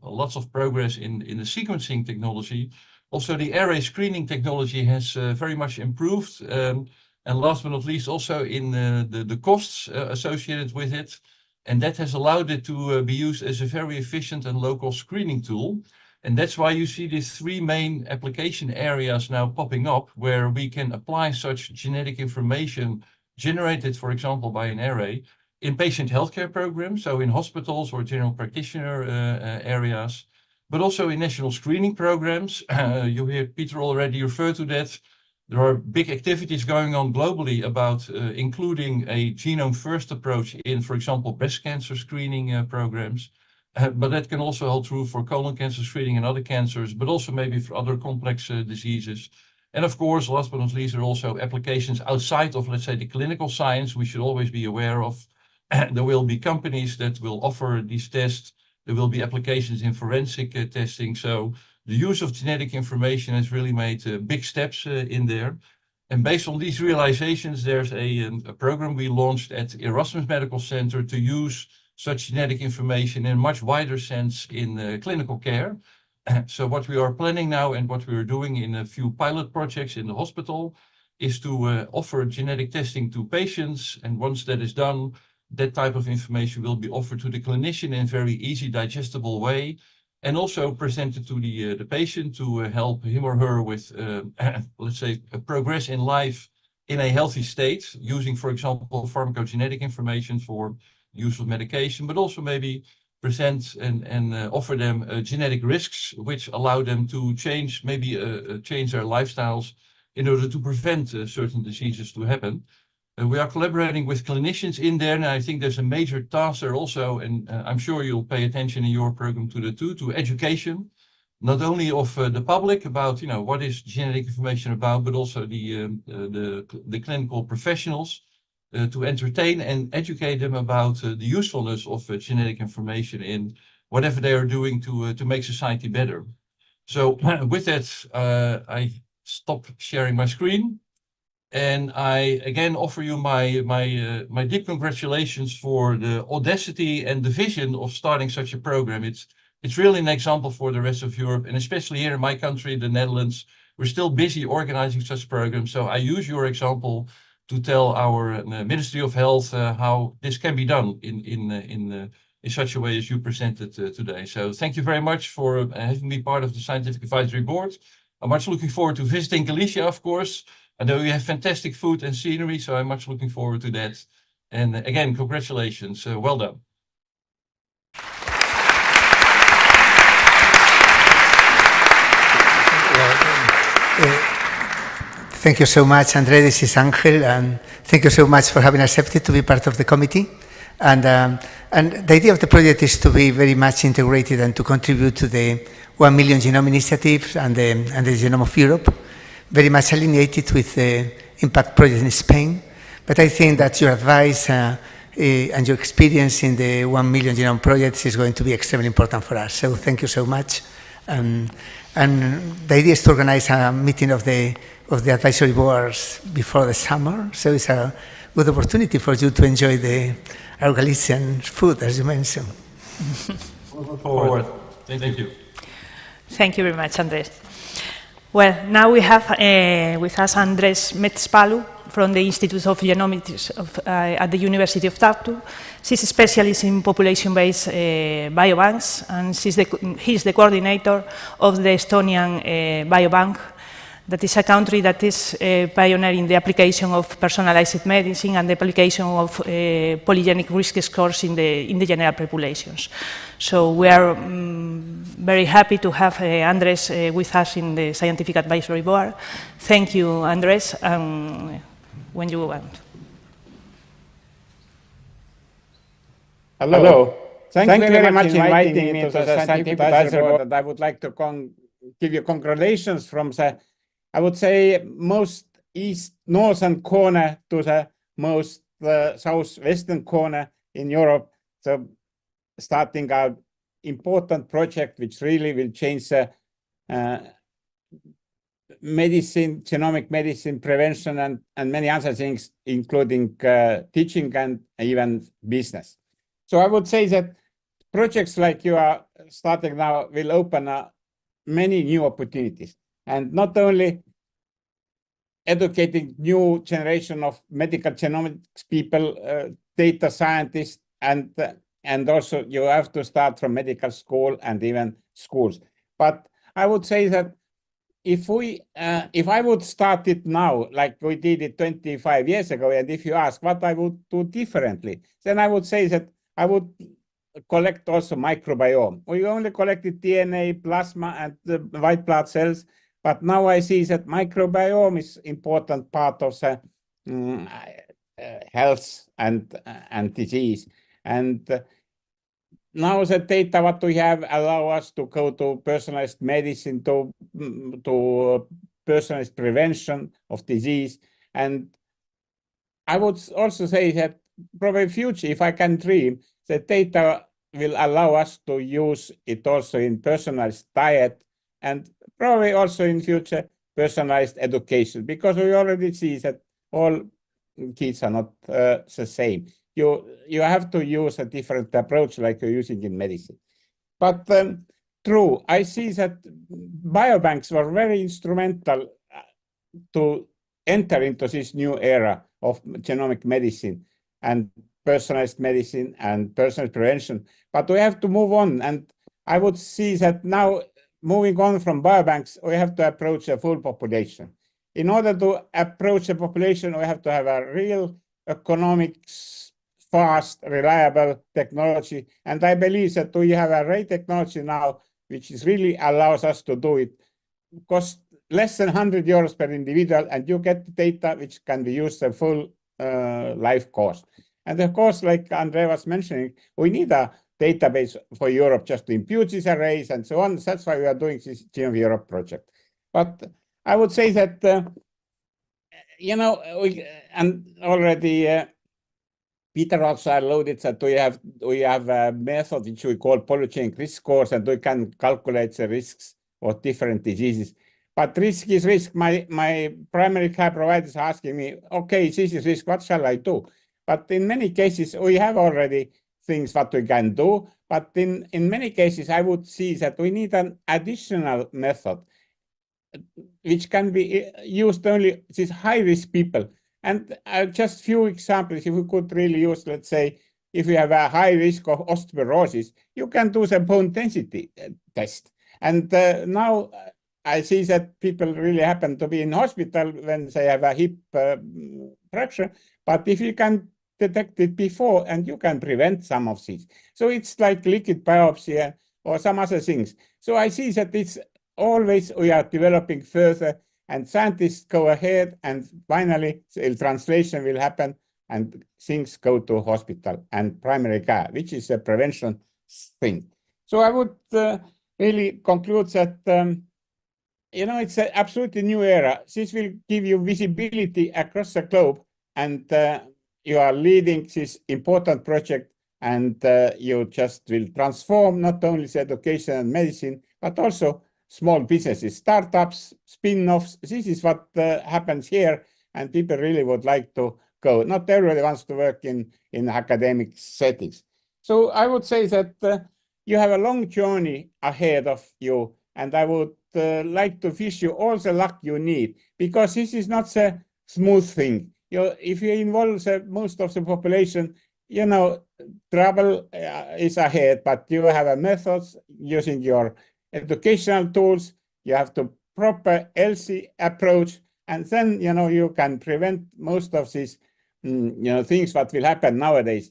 lots of progress in the sequencing technology, also the array screening technology has very much improved. And last but not least, also in the costs associated with it. And that has allowed it to be used as a very efficient and low-cost screening tool. And that's why you see these three main application areas now popping up, where we can apply such genetic information generated, for example, by an array in patient healthcare programs, so in hospitals or general practitioner areas, but also in national screening programs. You hear Peter already refer to that. There are big activities going on globally about including a genome-first approach in, for example, breast cancer screening programs. But that can also hold true for colon cancer screening and other cancers, but also maybe for other complex diseases. And of course, last but not least, there are also applications outside of, let's say, the clinical science we should always be aware of. There will be companies that will offer these tests. There will be applications in forensic testing. So the use of genetic information has really made big steps in there. And based on these realizations, there's a program we launched at Erasmus Medical Center to use such genetic information in a much wider sense in clinical care. So what we are planning now and what we are doing in a few pilot projects in the hospital is to offer genetic testing to patients. And once that is done, that type of information will be offered to the clinician in a very easy, digestible way, and also presented to the patient to help him or her with, let's say, a progress in life in a healthy state, using, for example, pharmacogenetic information for use of medication, but also maybe present and offer them genetic risks, which allow them to change, maybe change their lifestyles in order to prevent certain diseases to happen. We are collaborating with clinicians in there, and I think there's a major task there also, and I'm sure you'll pay attention in your program to education, not only of the public about, what is genetic information about, but also the clinical professionals, to entertain and educate them about the usefulness of genetic information in whatever they are doing to make society better. So with that, I stop sharing my screen. And I again offer you my deep congratulations for the audacity and the vision of starting such a program. It's really an example for the rest of Europe, and especially here in my country, the Netherlands. We're still busy organizing such programs. So I use your example to tell our Ministry of Health how this can be done in such a way as you presented today. So thank you very much for having me part of the Scientific Advisory Board. I'm much looking forward to visiting Galicia, of course. I know you have fantastic food and scenery, so I'm much looking forward to that. And again, congratulations. Well done. Thank you so much, André. This is Angel, and thank you so much for having accepted to be part of the committee. And the idea of the project is to be very much integrated and to contribute to the 1 Million Genome Initiative and the Genome of Europe. very much alienated with the impact project in Spain. But I think that your advice and your experience in the 1 million genome projects is going to be extremely important for us. So thank you so much. And the idea is to organize a meeting of the advisory boards before the summer. So it's a good opportunity for you to enjoy our Galician food, as you mentioned. Forward. Thank you. Thank you very much, Andres. Well, now we have with us Andres Metspalu from the Institute of Genomics at the University of Tartu. She's a specialist in population-based biobanks, and he's the coordinator of the Estonian Biobank. That is a country that is pioneering the application of personalized medicine and the application of polygenic risk scores in the general populations. So we are very happy to have Andres with us in the Scientific Advisory Board. Thank you, Andres, when you want. Hello. Thank you very much for inviting me to the Scientific Advisory Board. And I would like to give you congratulations from the, I would say, most east northern corner to the most southwestern corner in Europe. So starting an important project which really will change medicine, genomic medicine, prevention, and many other things, including teaching and even business. So I would say that projects like you are starting now will open many new opportunities, and not only educating new generation of medical genomics people, data scientists, and also you have to start from medical school and even schools. But I would say that if I would start it now, like we did it 25 years ago, and if you ask what I would do differently, then I would say that I would collect also microbiome. We only collected DNA, plasma, and the white blood cells, but now I see that microbiome is important part of the health and disease. And now the data what we have allow us to go to personalized medicine, to personalized prevention of disease. And I would also say that probably in future, if I can dream, the data will allow us to use it also in personalized diet and probably also in future personalized education, because we already see that all kids are not the same. You have to use a different approach like you're using in medicine. But true, I see that biobanks were very instrumental to enter into this new era of genomic medicine and personalized medicine and personalized prevention. But we have to move on. And I would see that now, moving on from biobanks, we have to approach a full population. In order to approach a population, we have to have a real economics, fast, reliable technology. And I believe that we have a great technology now, which is really allows us to do it. It costs less than €100 per individual, and you get the data which can be used a full life course. And of course, like Andre was mentioning, we need a database for Europe just to impute these arrays and so on. That's why we are doing this Genome of Europe project. But I would say that, already Peter also alluded that we have a method which we call polygenic risk scores, and we can calculate the risks of different diseases. But risk is risk. My primary care provider is asking me, okay, this is risk, what shall I do? But in many cases, we have already things that we can do. But in many cases, I would see that we need an additional method which can be used only these high-risk people. And just few examples, if we could really use, let's say, if you have a high risk of osteoporosis, you can do the bone density test. And now I see that people really happen to be in hospital when they have a hip fracture. But if you can detect it before, and you can prevent some of these. So it's like liquid biopsy or some other things. So I see that it's always we are developing further, and scientists go ahead, and finally the translation will happen, and things go to hospital and primary care, which is a prevention thing. So I would really conclude that it's an absolutely new era. This will give you visibility across the globe, and you are leading this important project, and you just will transform not only the education and medicine, but also small businesses, startups, spin-offs. This is what happens here, and people really would like to go. Not everybody wants to work in academic settings. So I would say that you have a long journey ahead of you, and I would like to wish you all the luck you need, because this is not a smooth thing. If you involve most of the population, trouble is ahead, but you have a methods using your educational tools. You have to proper healthy approach, and then you can prevent most of these things that will happen nowadays.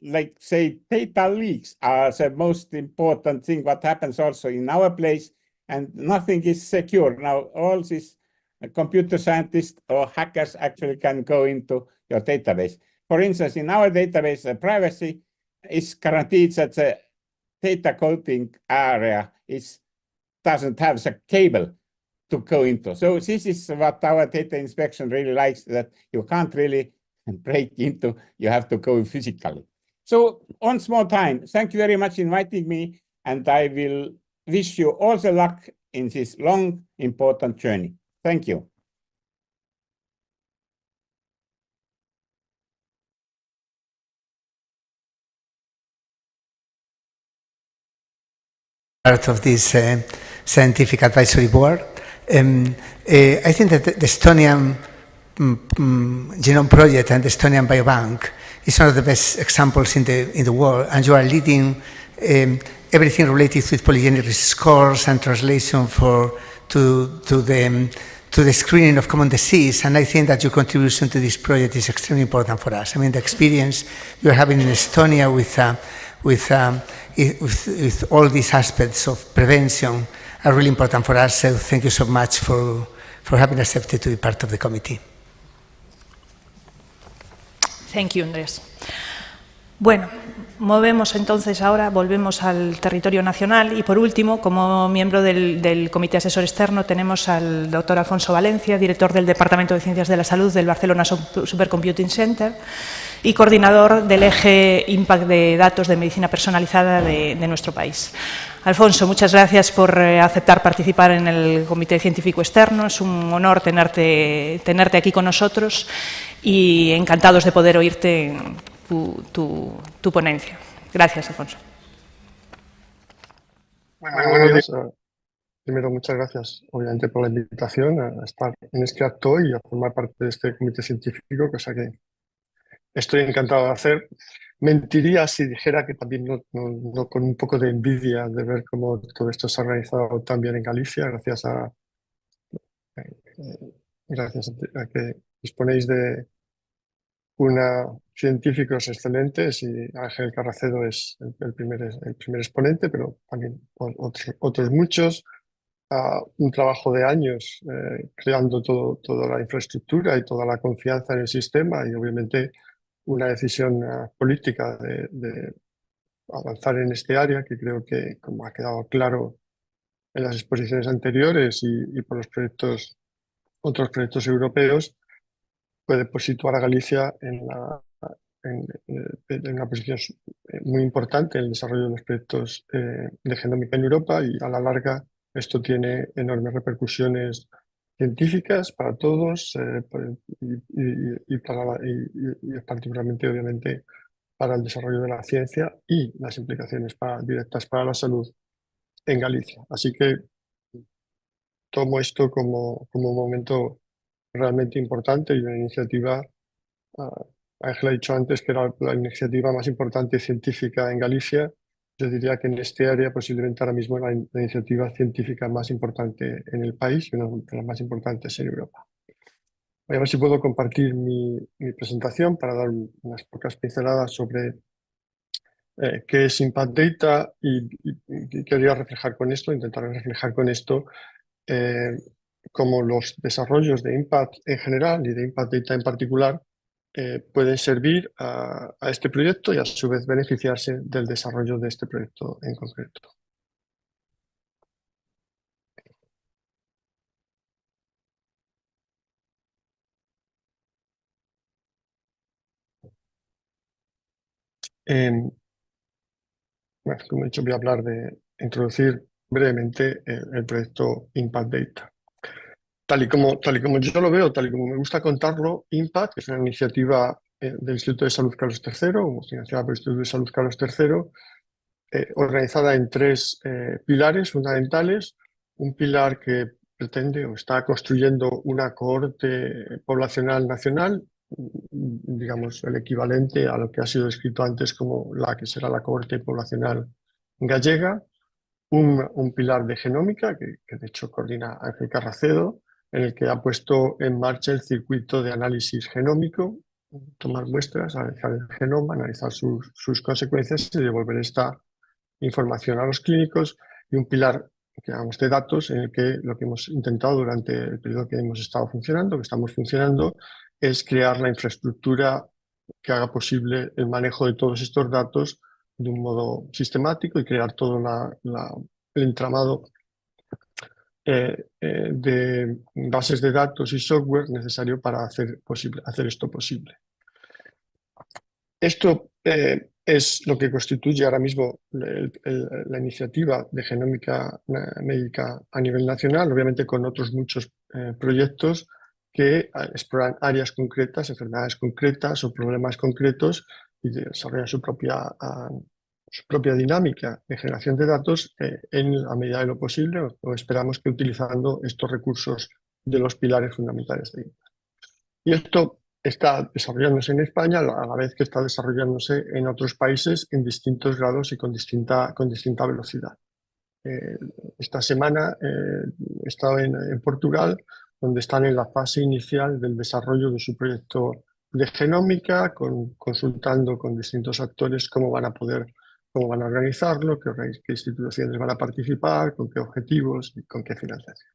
Like say data leaks are the most important thing what happens also in our place, and nothing is secure. Now all these computer scientists or hackers actually can go into your database. For instance, in our database, privacy is guaranteed that the data coding area doesn't have the cable to go into. So this is what our data inspection really likes, that you can't really break into, you have to go physically. So once more time, thank you very much for inviting me, and I will wish you all the luck in this long, important journey. Thank you. Part of this scientific advisory board. I think that the Estonian Genome Project and the Estonian Biobank is one of the best examples in the world, and you are leading everything related with polygenic risk scores and translation to the screening of common disease. And I think that your contribution to this project is extremely important for us. I mean, the experience you're having in Estonia with all these aspects of prevention are really important for us. So thank you so much for having accepted to be part of the committee. Thank you, Andrés. Bueno, volvemos al territorio nacional, y por último, como miembro del Comité Asesor Externo, tenemos al doctor Alfonso Valencia, director del Departamento de Ciencias de la Salud del Barcelona Supercomputing Center y coordinador del eje Impact de datos de medicina personalizada de nuestro país. Alfonso, muchas gracias por aceptar participar en el Comité Científico Externo. Es un honor tenerte aquí con nosotros y encantados de poder oírte tu ponencia. Gracias, Alfonso. Buenos días. Primero, muchas gracias, obviamente, por la invitación a estar en este acto y a formar parte de este comité científico, cosa que estoy encantado de hacer. Mentiría si dijera que también no con un poco de envidia de ver cómo todo esto se ha organizado tan bien en Galicia, gracias a que disponéis de científicos excelentes, y Ángel Carracedo es el primer exponente, pero también otros muchos. Un trabajo de años creando toda la infraestructura y toda la confianza en el sistema, y obviamente una decisión política de avanzar en este área, que creo que, como ha quedado claro en las exposiciones anteriores y por los otros proyectos europeos, puede situar a Galicia en una posición muy importante en el desarrollo de los proyectos de genómica en Europa, y a la larga esto tiene enormes repercusiones científicas para todos y particularmente, obviamente, para el desarrollo de la ciencia y las implicaciones directas para la salud en Galicia. Así que tomo esto como un momento realmente importante y una iniciativa. Ángel ha dicho antes que era la iniciativa más importante científica en Galicia. Yo diría que en este área posiblemente ahora mismo la iniciativa científica más importante en el país y una de las más importantes en Europa. Voy a ver si puedo compartir mi presentación para dar unas pocas pinceladas sobre qué es Impact Data y quería reflejar con esto, intentar reflejar con esto cómo los desarrollos de Impact en general y de Impact Data en particular pueden servir a este proyecto y a su vez beneficiarse del desarrollo de este proyecto en concreto. Bueno, como he dicho, voy a hablar de introducir brevemente el proyecto Impact Data. Tal y como yo lo veo, tal y como me gusta contarlo, Impact, que es una iniciativa del Instituto de Salud Carlos III, o financiada por el Instituto de Salud Carlos III, organizada en tres pilares fundamentales. Un pilar que pretende o está construyendo una cohorte poblacional nacional, digamos, el equivalente a lo que ha sido descrito antes como la que será la cohorte poblacional gallega. Un pilar de genómica, que de hecho coordina Ángel Carracedo, en el que ha puesto en marcha el circuito de análisis genómico, tomar muestras, analizar el genoma, analizar sus consecuencias y devolver esta información a los clínicos, y un pilar que llamamos de datos, en el que lo que hemos intentado durante el periodo que hemos estado funcionando, que estamos funcionando, es crear la infraestructura que haga posible el manejo de todos estos datos de un modo sistemático y crear todo el entramado de bases de datos y software necesario para hacer esto posible. Esto es lo que constituye ahora mismo la iniciativa de genómica médica a nivel nacional, obviamente con otros muchos proyectos que exploran áreas concretas, enfermedades concretas o problemas concretos y desarrollan su propia dinámica de generación de datos en la medida de lo posible, o esperamos que utilizando estos recursos de los pilares fundamentales de INPA. Y esto está desarrollándose en España a la vez que está desarrollándose en otros países en distintos grados y con distinta velocidad. Esta semana he estado en Portugal, donde están en la fase inicial del desarrollo de su proyecto de genómica, consultando con distintos actores cómo van a organizarlo, qué instituciones van a participar, con qué objetivos y con qué financiación.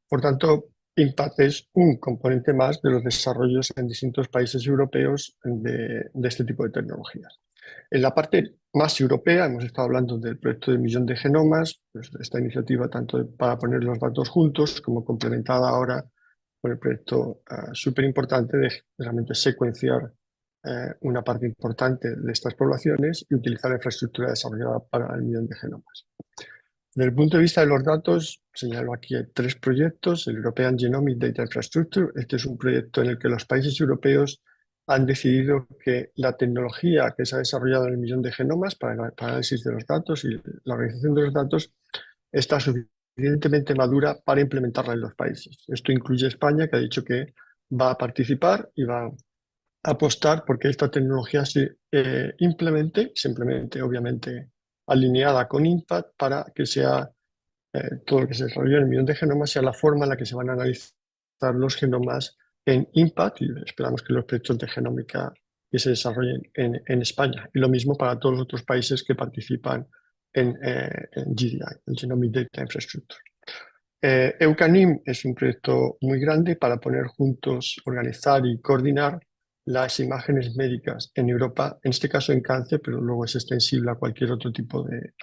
Por tanto, Impact es un componente más de los desarrollos en distintos países europeos de este tipo de tecnologías. En la parte más europea, hemos estado hablando del proyecto de 1 millón de genomas, pues esta iniciativa tanto para poner los datos juntos como complementada ahora con el proyecto súper importante de realmente secuenciar una parte importante de estas poblaciones y utilizar la infraestructura desarrollada para el 1 millón de genomas. Desde el punto de vista de los datos, señalo aquí 3 proyectos. El European Genomic Data Infrastructure. Este es un proyecto en el que los países europeos han decidido que la tecnología que se ha desarrollado en el 1 millón de genomas para el análisis de los datos y la organización de los datos está suficientemente madura para implementarla en los países. Esto incluye España, que ha dicho que va a participar y va a apostar porque esta tecnología se implemente, obviamente, alineada con Impact para que sea todo lo que se desarrolla en el 1 millón de genomas sea la forma en la que se van a analizar los genomas en Impact, y esperamos que los proyectos de genómica que se desarrollen en España. Y lo mismo para todos los otros países que participan en GDI, el Genomic Data Infrastructure. EUCANIM es un proyecto muy grande para poner juntos, organizar y coordinar las imágenes médicas en Europa, en este caso en cáncer, pero luego es extensible a cualquier otro tipo de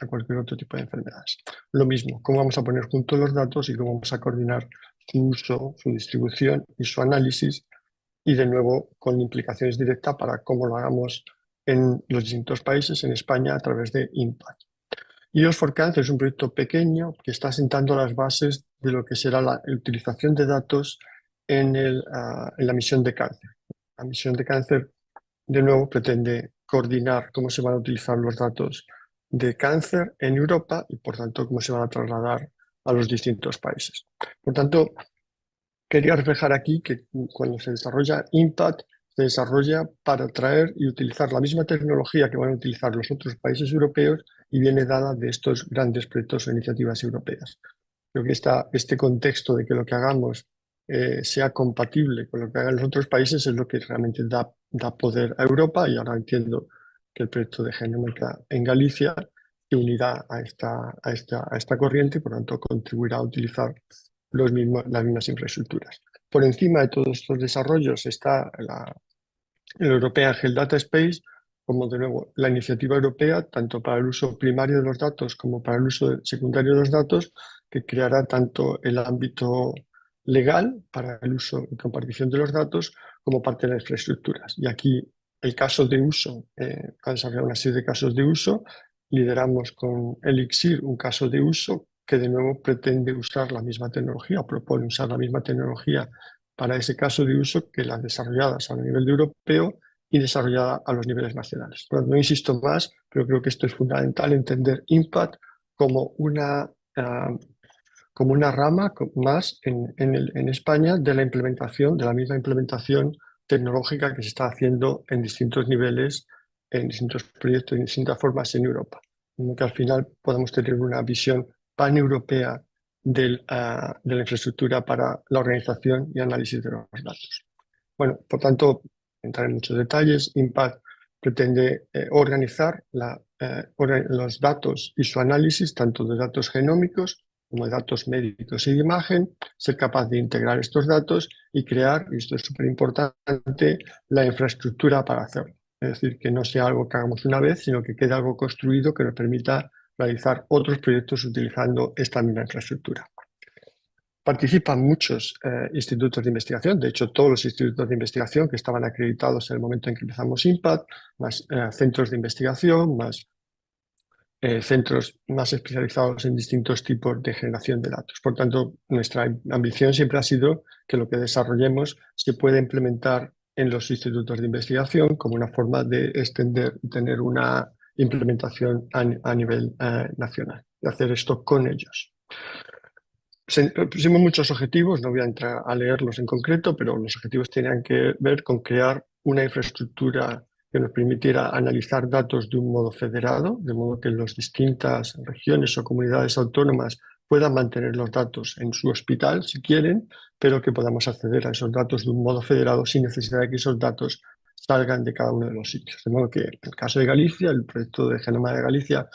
enfermedades. Lo mismo, cómo vamos a poner juntos los datos y cómo vamos a coordinar su uso, su distribución y su análisis, y de nuevo con implicaciones directas para cómo lo hagamos en los distintos países, en España, a través de Impact. IOS for Cancer es un proyecto pequeño que está sentando las bases de lo que será la utilización de datos en la misión de cáncer. La misión de cáncer, de nuevo, pretende coordinar cómo se van a utilizar los datos de cáncer en Europa y, por tanto, cómo se van a trasladar a los distintos países. Por tanto, quería reflejar aquí que cuando se desarrolla Impact, se desarrolla para traer y utilizar la misma tecnología que van a utilizar los otros países europeos y viene dada de estos grandes proyectos o iniciativas europeas. Creo que este contexto de que lo que hagamos sea compatible con lo que hagan los otros países es lo que realmente da poder a Europa, y ahora entiendo que el proyecto de genómica en Galicia se unirá a esta corriente y por tanto contribuirá a utilizar las mismas infraestructuras. Por encima de todos estos desarrollos está el European Health Data Space, como de nuevo la iniciativa europea, tanto para el uso primario de los datos como para el uso secundario de los datos, que creará tanto el ámbito legal para el uso y compartición de los datos como parte de las infraestructuras. Y aquí el caso de uso, ha desarrollado una serie de casos de uso. Lideramos con Elixir un caso de uso que de nuevo pretende usar la misma tecnología, o propone usar la misma tecnología para ese caso de uso que las desarrolladas a nivel europeo y desarrollada a los niveles nacionales. Pero no insisto más, pero creo que esto es fundamental, entender Impact como una rama más en España de la implementación, de la misma implementación tecnológica que se está haciendo en distintos niveles, en distintos proyectos, en distintas formas en Europa. Que al final podamos tener una visión paneuropea de la infraestructura para la organización y análisis de los datos. Bueno, por tanto, entrar en muchos detalles, Impact pretende organizar los datos y su análisis, tanto de datos genómicos como de datos médicos y de imagen, ser capaz de integrar estos datos y crear, y esto es súper importante, la infraestructura para hacerlo. Es decir, que no sea algo que hagamos una vez, sino que quede algo construido que nos permita realizar otros proyectos utilizando esta misma infraestructura. Participan muchos institutos de investigación, de hecho todos los institutos de investigación que estaban acreditados en el momento en que empezamos Impact, más centros de investigación, más centros más especializados en distintos tipos de generación de datos. Por tanto, nuestra ambición siempre ha sido que lo que desarrollemos se pueda implementar en los institutos de investigación como una forma de extender y tener una implementación a nivel nacional, y hacer esto con ellos. Pusimos muchos objetivos, no voy a entrar a leerlos en concreto, pero los objetivos tenían que ver con crear una infraestructura que nos permitiera analizar datos de un modo federado, de modo que las distintas regiones o comunidades autónomas puedan mantener los datos en su hospital, si quieren, pero que podamos acceder a esos datos de un modo federado sin necesidad de que esos datos salgan de cada uno de los sitios. De modo que en el caso de Galicia, el proyecto de Genoma de Galicia,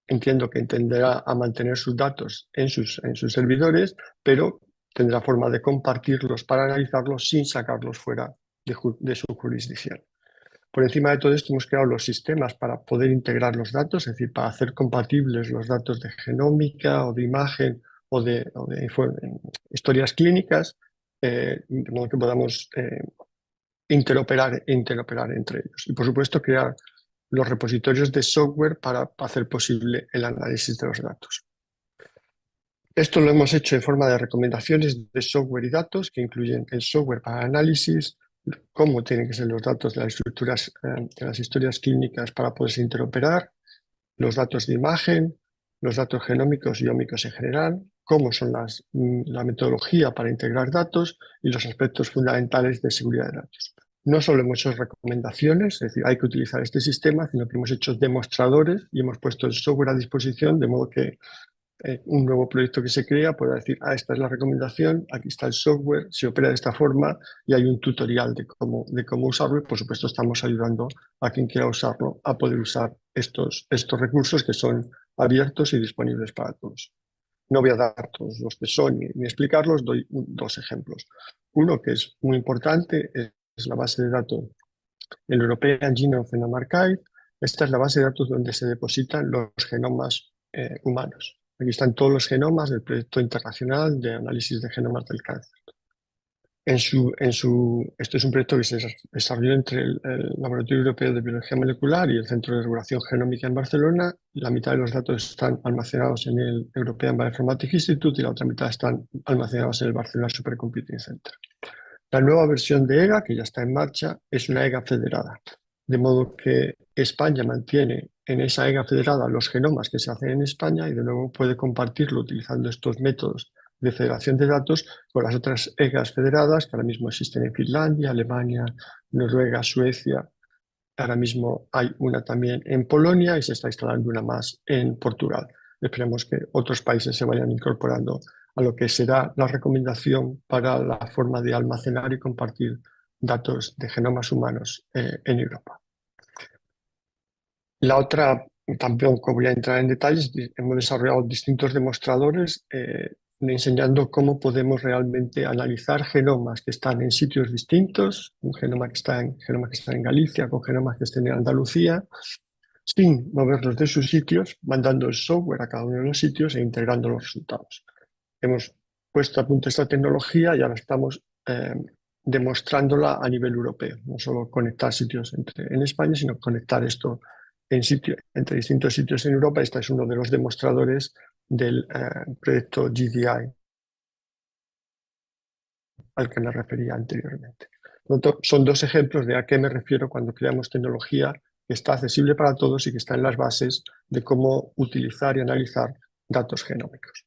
entiendo que tenderá a mantener sus datos en sus servidores, pero tendrá forma de compartirlos para analizarlos sin sacarlos fuera de su jurisdicción. Por encima de todo esto hemos creado los sistemas para poder integrar los datos, es decir, para hacer compatibles los datos de genómica o de imagen o de historias clínicas, de modo que podamos interoperar entre ellos. Y por supuesto crear los repositorios de software para hacer posible el análisis de los datos. Esto lo hemos hecho en forma de recomendaciones de software y datos que incluyen el software para análisis, cómo tienen que ser los datos de las estructuras, de las historias clínicas para poderse interoperar, los datos de imagen, los datos genómicos y ómicos en general, cómo son la metodología para integrar datos y los aspectos fundamentales de seguridad de datos. No solo hemos hecho recomendaciones, es decir, hay que utilizar este sistema, sino que hemos hecho demostradores y hemos puesto el software a disposición, de modo que un nuevo proyecto que se crea pueda decir, esta es la recomendación, aquí está el software, se opera de esta forma y hay un tutorial de cómo usarlo y por supuesto estamos ayudando a quien quiera usarlo a poder usar estos recursos que son abiertos y disponibles para todos. No voy a dar todos los que son ni explicarlos, doy dos ejemplos. Uno que es muy importante es la base de datos, el European Genome Archive. Esta es la base de datos donde se depositan los genomas humanos. Aquí están todos los genomas del proyecto internacional de análisis de genomas del cáncer. Esto es un proyecto que se desarrolló entre el Laboratorio Europeo de Biología Molecular y el Centro de Regulación Genómica en Barcelona. La mitad de los datos están almacenados en el European Bioinformatics Institute y la otra mitad están almacenados en el Barcelona Supercomputing Center. La nueva versión de EGA, que ya está en marcha, es una EGA federada, de modo que España mantiene en esa EGA federada los genomas que se hacen en España y de nuevo puede compartirlo utilizando estos métodos de federación de datos con las otras EGAs federadas que ahora mismo existen en Finlandia, Alemania, Noruega, Suecia. Ahora mismo hay una también en Polonia y se está instalando una más en Portugal. Esperemos que otros países se vayan incorporando a lo que será la recomendación para la forma de almacenar y compartir datos de genomas humanos en Europa. La otra, tampoco voy a entrar en detalles, hemos desarrollado distintos demostradores enseñando cómo podemos realmente analizar genomas que están en sitios distintos, un genoma que está en Galicia con genomas que estén en Andalucía, sin moverlos de sus sitios, mandando el software a cada uno de los sitios e integrando los resultados. Hemos puesto a punto esta tecnología y ahora estamos demostrándola a nivel europeo. No solo conectar sitios en España, sino conectar esto entre distintos sitios en Europa. Este es uno de los demostradores del proyecto GDI al que me refería anteriormente. Por lo tanto, son dos ejemplos de a qué me refiero cuando creamos tecnología que está accesible para todos y que está en las bases de cómo utilizar y analizar datos genómicos.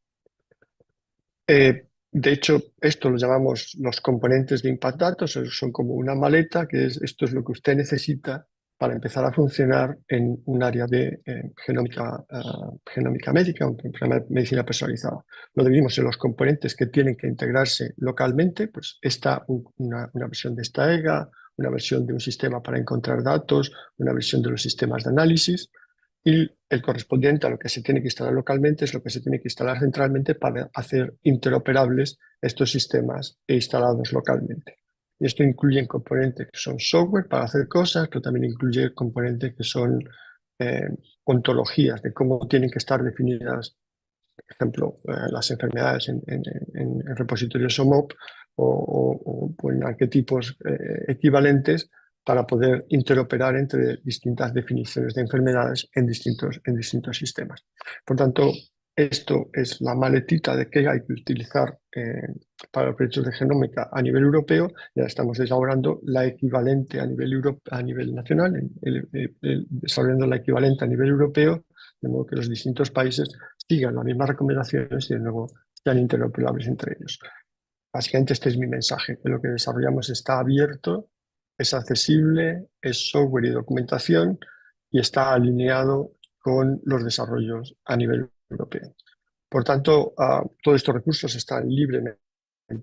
De hecho, esto lo llamamos los componentes de Impact Data, son como una maleta, esto es lo que usted necesita para empezar a funcionar en un área de genómica médica, un programa de medicina personalizada. Lo dividimos en los componentes que tienen que integrarse localmente, pues está una versión de esta EGA, una versión de un sistema para encontrar datos, una versión de los sistemas de análisis, y el correspondiente a lo que se tiene que instalar localmente es lo que se tiene que instalar centralmente para hacer interoperables estos sistemas instalados localmente. Y esto incluye componentes que son software para hacer cosas, pero también incluye componentes que son ontologías de cómo tienen que estar definidas, por ejemplo, las enfermedades en repositorios OMOP o en arquetipos equivalentes para poder interoperar entre distintas definiciones de enfermedades en distintos sistemas. Por tanto, esto es la maletita de qué hay que utilizar para los proyectos de genómica a nivel europeo. Ya estamos elaborando la equivalente a nivel nacional, desarrollando la equivalente a nivel europeo, de modo que los distintos países sigan las mismas recomendaciones y de nuevo sean interoperables entre ellos. Básicamente este es mi mensaje, que lo que desarrollamos está abierto, es accesible, es software y documentación y está alineado con los desarrollos a nivel europeo. Por tanto, todos estos recursos están libremente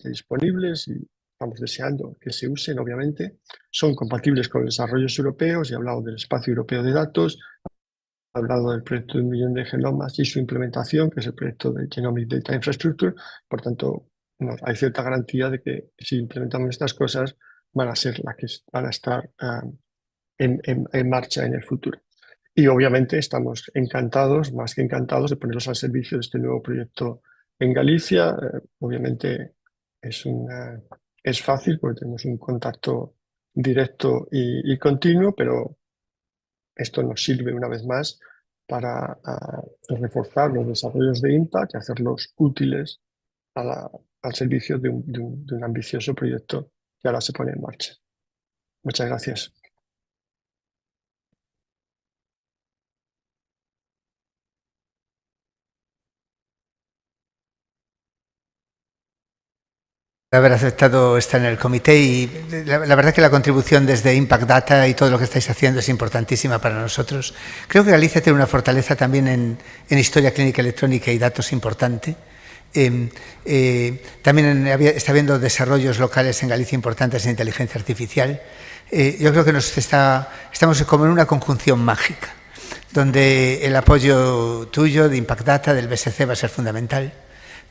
disponibles y estamos deseando que se usen, obviamente. Son compatibles con los desarrollos europeos. He hablado del espacio europeo de datos, he hablado del proyecto de 1 millón de genomas y su implementación, que es el proyecto de Genomic Data Infrastructure. Por tanto, hay cierta garantía de que si implementamos estas cosas van a ser las que van a estar en marcha en el futuro. Y obviamente estamos encantados, más que encantados, de ponerlos al servicio de este nuevo proyecto en Galicia. Obviamente es fácil porque tenemos un contacto directo y continuo, pero esto nos sirve una vez más para reforzar los desarrollos de Impact y hacerlos útiles al servicio de un ambicioso proyecto que ahora se pone en marcha. Muchas gracias. Haber aceptado estar en el comité y la verdad que la contribución desde Impact Data y todo lo que estáis haciendo es importantísima para nosotros. Creo que Galicia tiene una fortaleza también en historia clínica electrónica y datos importante. También está habiendo desarrollos locales en Galicia importantes en inteligencia artificial. Yo creo que estamos como en una conjunción mágica, donde el apoyo tuyo de Impact Data, del BSC, va a ser fundamental.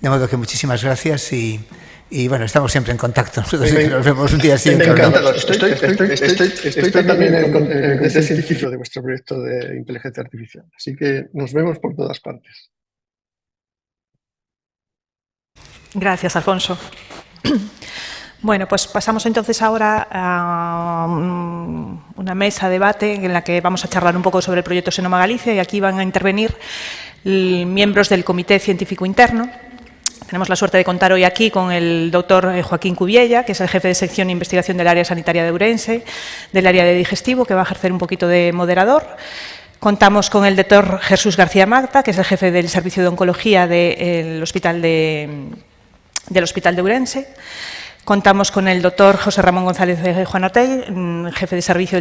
De modo que muchísimas gracias y bueno, estamos siempre en contacto. Nosotros nos vemos un día siguiente. Estoy también en el comité científico de vuestro proyecto de inteligencia artificial. Así que nos vemos por todas partes. Gracias, Alfonso. Bueno, pues pasamos entonces ahora a una mesa de debate en la que vamos a charlar un poco sobre el proyecto Senoma Galicia y aquí van a intervenir miembros del Comité Científico Interno. Tenemos la suerte de contar hoy aquí con el doctor Joaquín Cubiella, que es el jefe de sección de investigación del área sanitaria de Ourense, del área de digestivo, que va a ejercer un poquito de moderador. Contamos con el doctor Jesús García Magda, que es el jefe del servicio de oncología del Hospital de Ourense. Contamos con el doctor José Ramón González de Juan Otey, jefe de servicio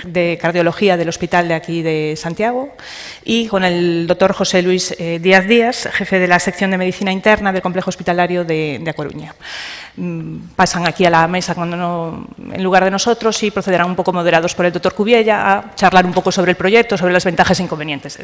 de cardiología del Hospital de aquí de Santiago, y con el doctor José Luis Díaz Díaz, jefe de la sección de medicina interna del complejo hospitalario de A Coruña. Pasan aquí a la mesa en lugar de nosotros y procederán un poco moderados por el doctor Cubiella a charlar un poco sobre el proyecto, sobre las ventajas e inconvenientes.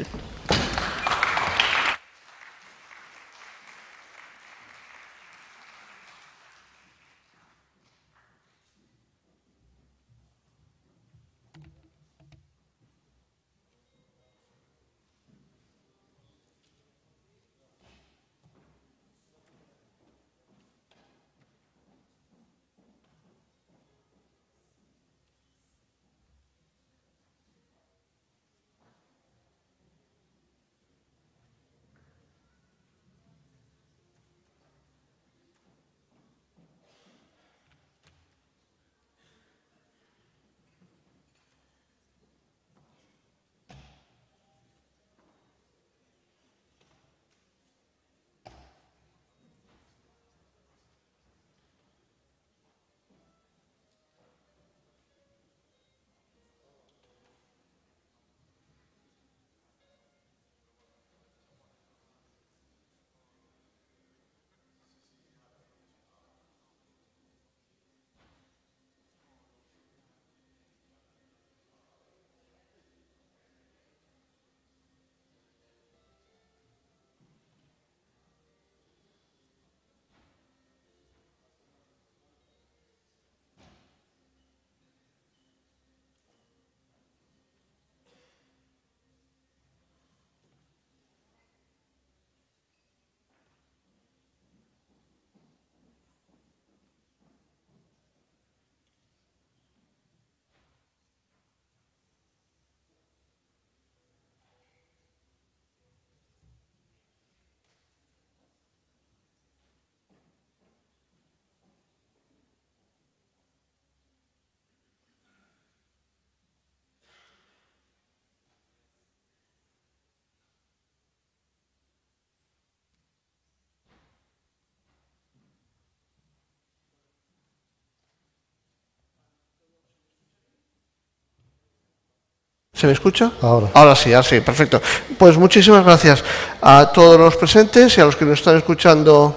¿Se me escucha? Ahora. Ahora sí, perfecto. Pues muchísimas gracias a todos los presentes y a los que nos están escuchando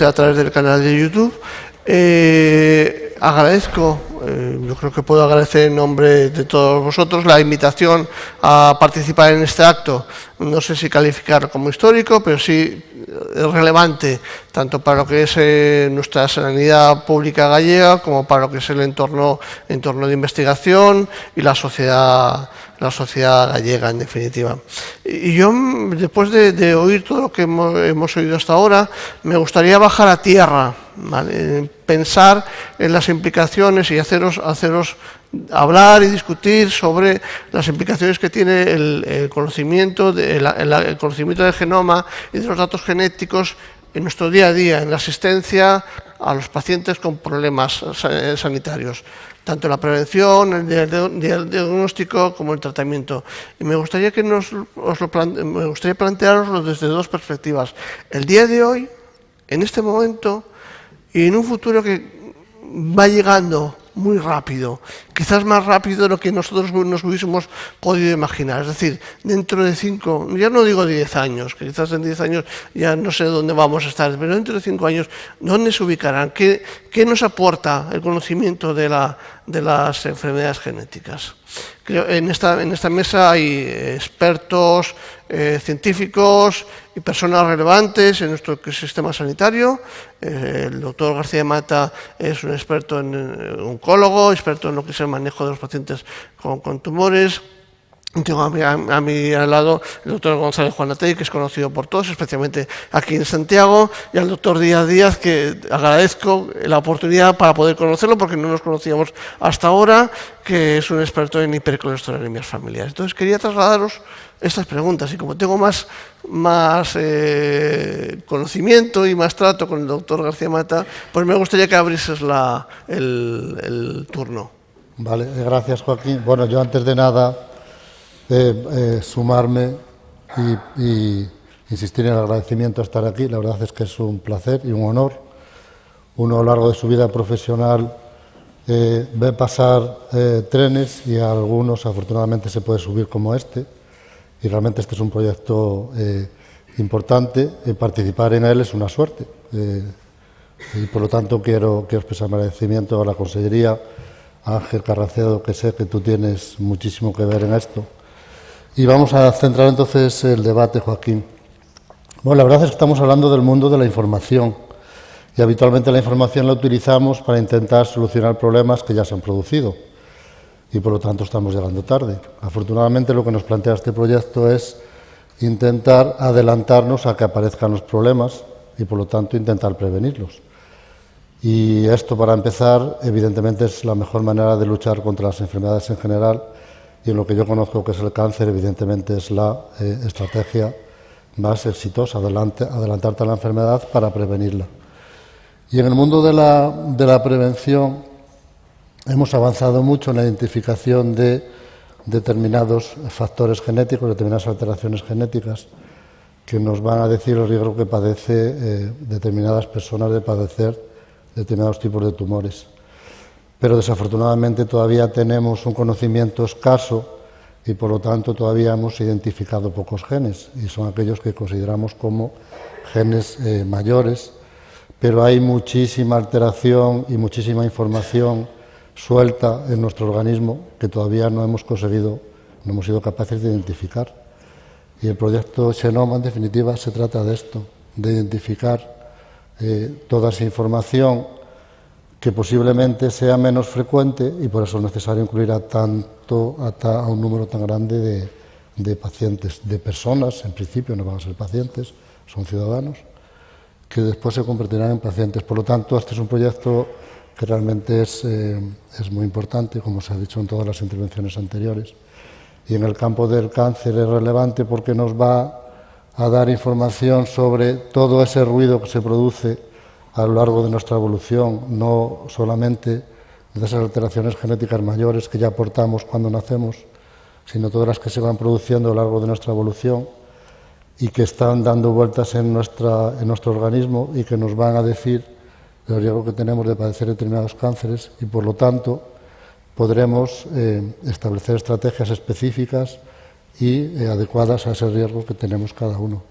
a través del canal de YouTube. Agradezco, yo creo que puedo agradecer en nombre de todos vosotros la invitación a participar en este acto. No sé si calificarlo como histórico, pero sí relevante, tanto para lo que es nuestra sanidad pública gallega, como para lo que es el entorno de investigación y la sociedad gallega, en definitiva. Y yo, después de oír todo lo que hemos oído hasta ahora, me gustaría bajar a tierra, ¿vale? Pensar en las implicaciones y haceros hablar y discutir sobre las implicaciones que tiene el conocimiento del genoma y de los datos genéticos en nuestro día a día, en la asistencia a los pacientes con problemas sanitarios, tanto en la prevención, el diagnóstico como el tratamiento. Y me gustaría plantearoslo desde dos perspectivas: el día de hoy, en este momento, y en un futuro que va llegando muy rápido, quizás más rápido de lo que nosotros nos hubiésemos podido imaginar. Es decir, dentro de 5, ya no digo 10 años, que quizás en 10 años ya no sé dónde vamos a estar, pero dentro de 5 años, ¿dónde se ubicarán? ¿Qué nos aporta el conocimiento de las enfermedades genéticas? Creo, en esta mesa hay expertos, científicos y personas relevantes en nuestro sistema sanitario. El doctor García Mata es un experto en oncólogo, experto en lo que es el manejo de los pacientes con tumores. Tengo a mi al lado el doctor González Juanatey, que es conocido por todos, especialmente aquí en Santiago, y al doctor Díaz, que agradezco la oportunidad para poder conocerlo, porque no nos conocíamos hasta ahora, que es un experto en hipercolesterolemias familiares. Entonces quería trasladaros estas preguntas, y como tengo más conocimiento y más trato con el doctor García Mata, pues me gustaría que abrieses el turno. Vale, gracias, Joaquín. Bueno, yo antes de nada sumarme y insistir en el agradecimiento a estar aquí. La verdad es que es un placer y un honor. Uno a lo largo de su vida profesional ve pasar trenes, y a algunos afortunadamente se puede subir como este, y realmente este es un proyecto importante. Participar en él es una suerte, y por lo tanto quiero expresar mi agradecimiento a la Consellería, a Ángel Carracedo, que sé que tú tienes muchísimo que ver en esto. Y vamos a centrar entonces el debate, Joaquín. Bueno, la verdad es que estamos hablando del mundo de la información, y habitualmente la información la utilizamos para intentar solucionar problemas que ya se han producido, y por lo tanto estamos llegando tarde. Afortunadamente, lo que nos plantea este proyecto es intentar adelantarnos a que aparezcan los problemas y por lo tanto intentar prevenirlos. Y esto, para empezar, evidentemente es la mejor manera de luchar contra las enfermedades en general, y en lo que yo conozco, que es el cáncer, evidentemente es la estrategia más exitosa, adelantarte a la enfermedad para prevenirla. Y en el mundo de la prevención hemos avanzado mucho en la identificación de determinados factores genéticos, determinadas alteraciones genéticas, que nos van a decir el riesgo que padece determinadas personas de padecer determinados tipos de tumores. Pero desafortunadamente todavía tenemos un conocimiento escaso, y por lo tanto todavía hemos identificado pocos genes, y son aquellos que consideramos como genes mayores, pero hay muchísima alteración y muchísima información suelta en nuestro organismo que todavía no hemos sido capaces de identificar. Y el proyecto Xenoma, en definitiva, se trata de esto, de identificar toda esa información que posiblemente sea menos frecuente, y por eso es necesario incluir a un número tan grande de pacientes, de personas. En principio no van a ser pacientes, son ciudadanos, que después se convertirán en pacientes. Por lo tanto, este es un proyecto que realmente es muy importante, como se ha dicho en todas las intervenciones anteriores. Y en el campo del cáncer es relevante porque nos va a dar información sobre todo ese ruido que se produce a lo largo de nuestra evolución, no solamente de esas alteraciones genéticas mayores que ya portamos cuando nacemos, sino todas las que se van produciendo a lo largo de nuestra evolución y que están dando vueltas en nuestro organismo, y que nos van a decir el riesgo que tenemos de padecer determinados cánceres, y por lo tanto podremos establecer estrategias específicas y adecuadas a ese riesgo que tenemos cada uno.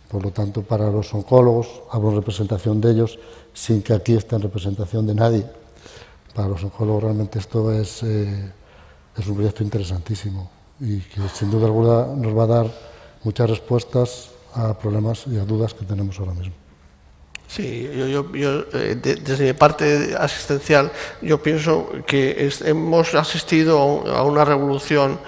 Por lo tanto, para los oncólogos, hablo en representación de ellos, sin que aquí esté en representación de nadie. Para los oncólogos realmente esto es un proyecto interesantísimo y que sin duda alguna nos va a dar muchas respuestas a problemas y a dudas que tenemos ahora mismo. Sí, desde mi parte asistencial, yo pienso que hemos asistido a una revolución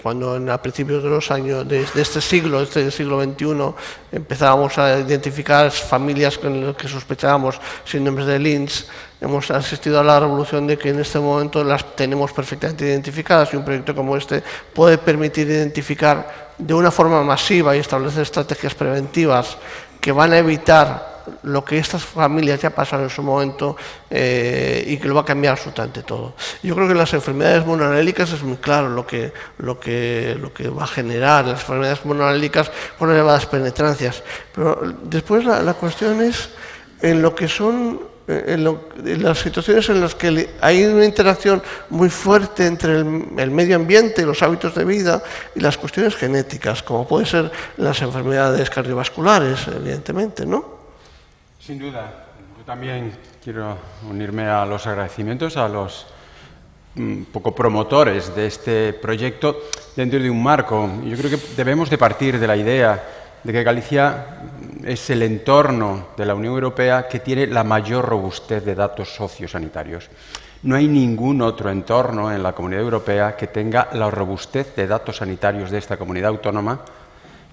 cuando a principios de los años de este siglo XXI, empezábamos a identificar familias con las que sospechábamos síndromes de Lynch. Hemos asistido a la revolución de que en este momento las tenemos perfectamente identificadas y un proyecto como este puede permitir identificar de una forma masiva y establecer estrategias preventivas que van a evitar lo que estas familias ya pasaron en su momento y que lo va a cambiar absolutamente todo. Yo creo que las enfermedades monoalélicas es muy claro lo que va a generar las enfermedades monoalélicas con elevadas penetrancias. Pero después la cuestión es en lo que son en las situaciones en las que hay una interacción muy fuerte entre el medio ambiente, los hábitos de vida y las cuestiones genéticas, como puede ser las enfermedades cardiovasculares, evidentemente, ¿no? Sin duda. Yo también quiero unirme a los agradecimientos a los poco promotores de este proyecto dentro de un marco. Yo creo que debemos de partir de la idea de que Galicia es el entorno de la Unión Europea que tiene la mayor robustez de datos sociosanitarios. No hay ningún otro entorno en la Comunidad Europea que tenga la robustez de datos sanitarios de esta comunidad autónoma,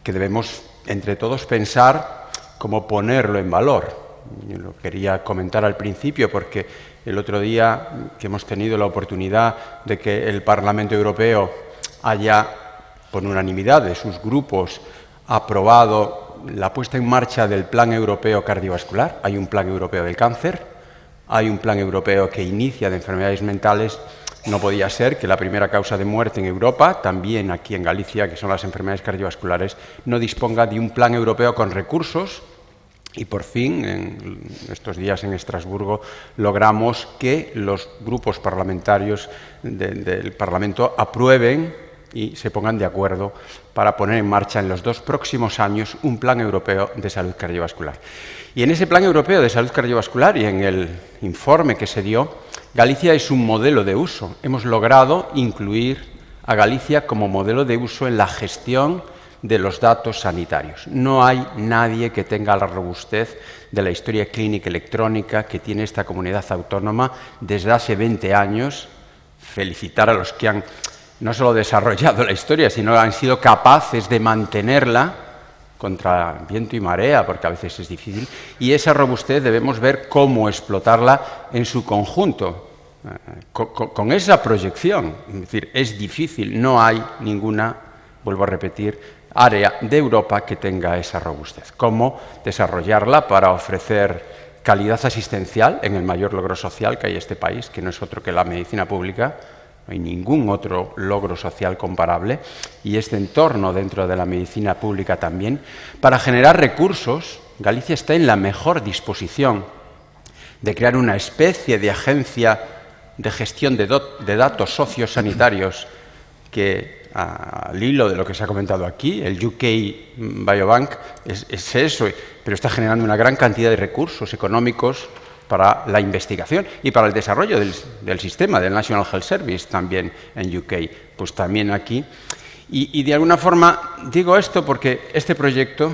que debemos entre todos pensar cómo ponerlo en valor. Yo lo quería comentar al principio porque el otro día que hemos tenido la oportunidad de que el Parlamento Europeo haya, por unanimidad de sus grupos, aprobado la puesta en marcha del Plan Europeo Cardiovascular. Hay un Plan Europeo del Cáncer, hay un Plan Europeo que inicia de enfermedades mentales. No podía ser que la primera causa de muerte en Europa, también aquí en Galicia, que son las enfermedades cardiovasculares, no disponga de un plan europeo con recursos. Y por fin, en estos días en Estrasburgo, logramos que los grupos parlamentarios del Parlamento aprueben y se pongan de acuerdo para poner en marcha en los 2 próximos años un plan europeo de salud cardiovascular. Y en ese plan europeo de salud cardiovascular y en el informe que se dio, Galicia es un modelo de uso. Hemos logrado incluir a Galicia como modelo de uso en la gestión de los datos sanitarios. No hay nadie que tenga la robustez de la historia clínica electrónica que tiene esta comunidad autónoma desde hace 20 años. Felicitar a los que han no solo desarrollado la historia, sino han sido capaces de mantenerla contra viento y marea, porque a veces es difícil, y esa robustez debemos ver cómo explotarla en su conjunto, con esa proyección. Es decir, es difícil, no hay ninguna, vuelvo a repetir, área de Europa que tenga esa robustez. Cómo desarrollarla para ofrecer calidad asistencial en el mayor logro social que hay en este país, que no es otro que la medicina pública. No hay ningún otro logro social comparable, y este entorno dentro de la medicina pública también. Para generar recursos, Galicia está en la mejor disposición de crear una especie de agencia de gestión de datos sociosanitarios que, al hilo de lo que se ha comentado aquí, el UK Biobank es eso, pero está generando una gran cantidad de recursos económicos para la investigación y para el desarrollo del sistema, del National Health Service también en UK, pues también aquí. Y de alguna forma digo esto porque este proyecto,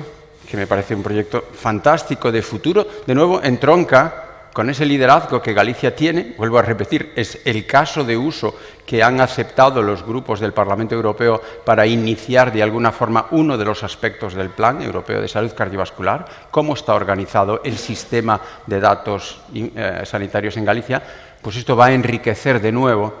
que me parece un proyecto fantástico de futuro, de nuevo entronca con ese liderazgo que Galicia tiene. Vuelvo a repetir, es el caso de uso que han aceptado los grupos del Parlamento Europeo para iniciar de alguna forma uno de los aspectos del Plan Europeo de Salud Cardiovascular, cómo está organizado el sistema de datos sanitarios en Galicia. Pues esto va a enriquecer de nuevo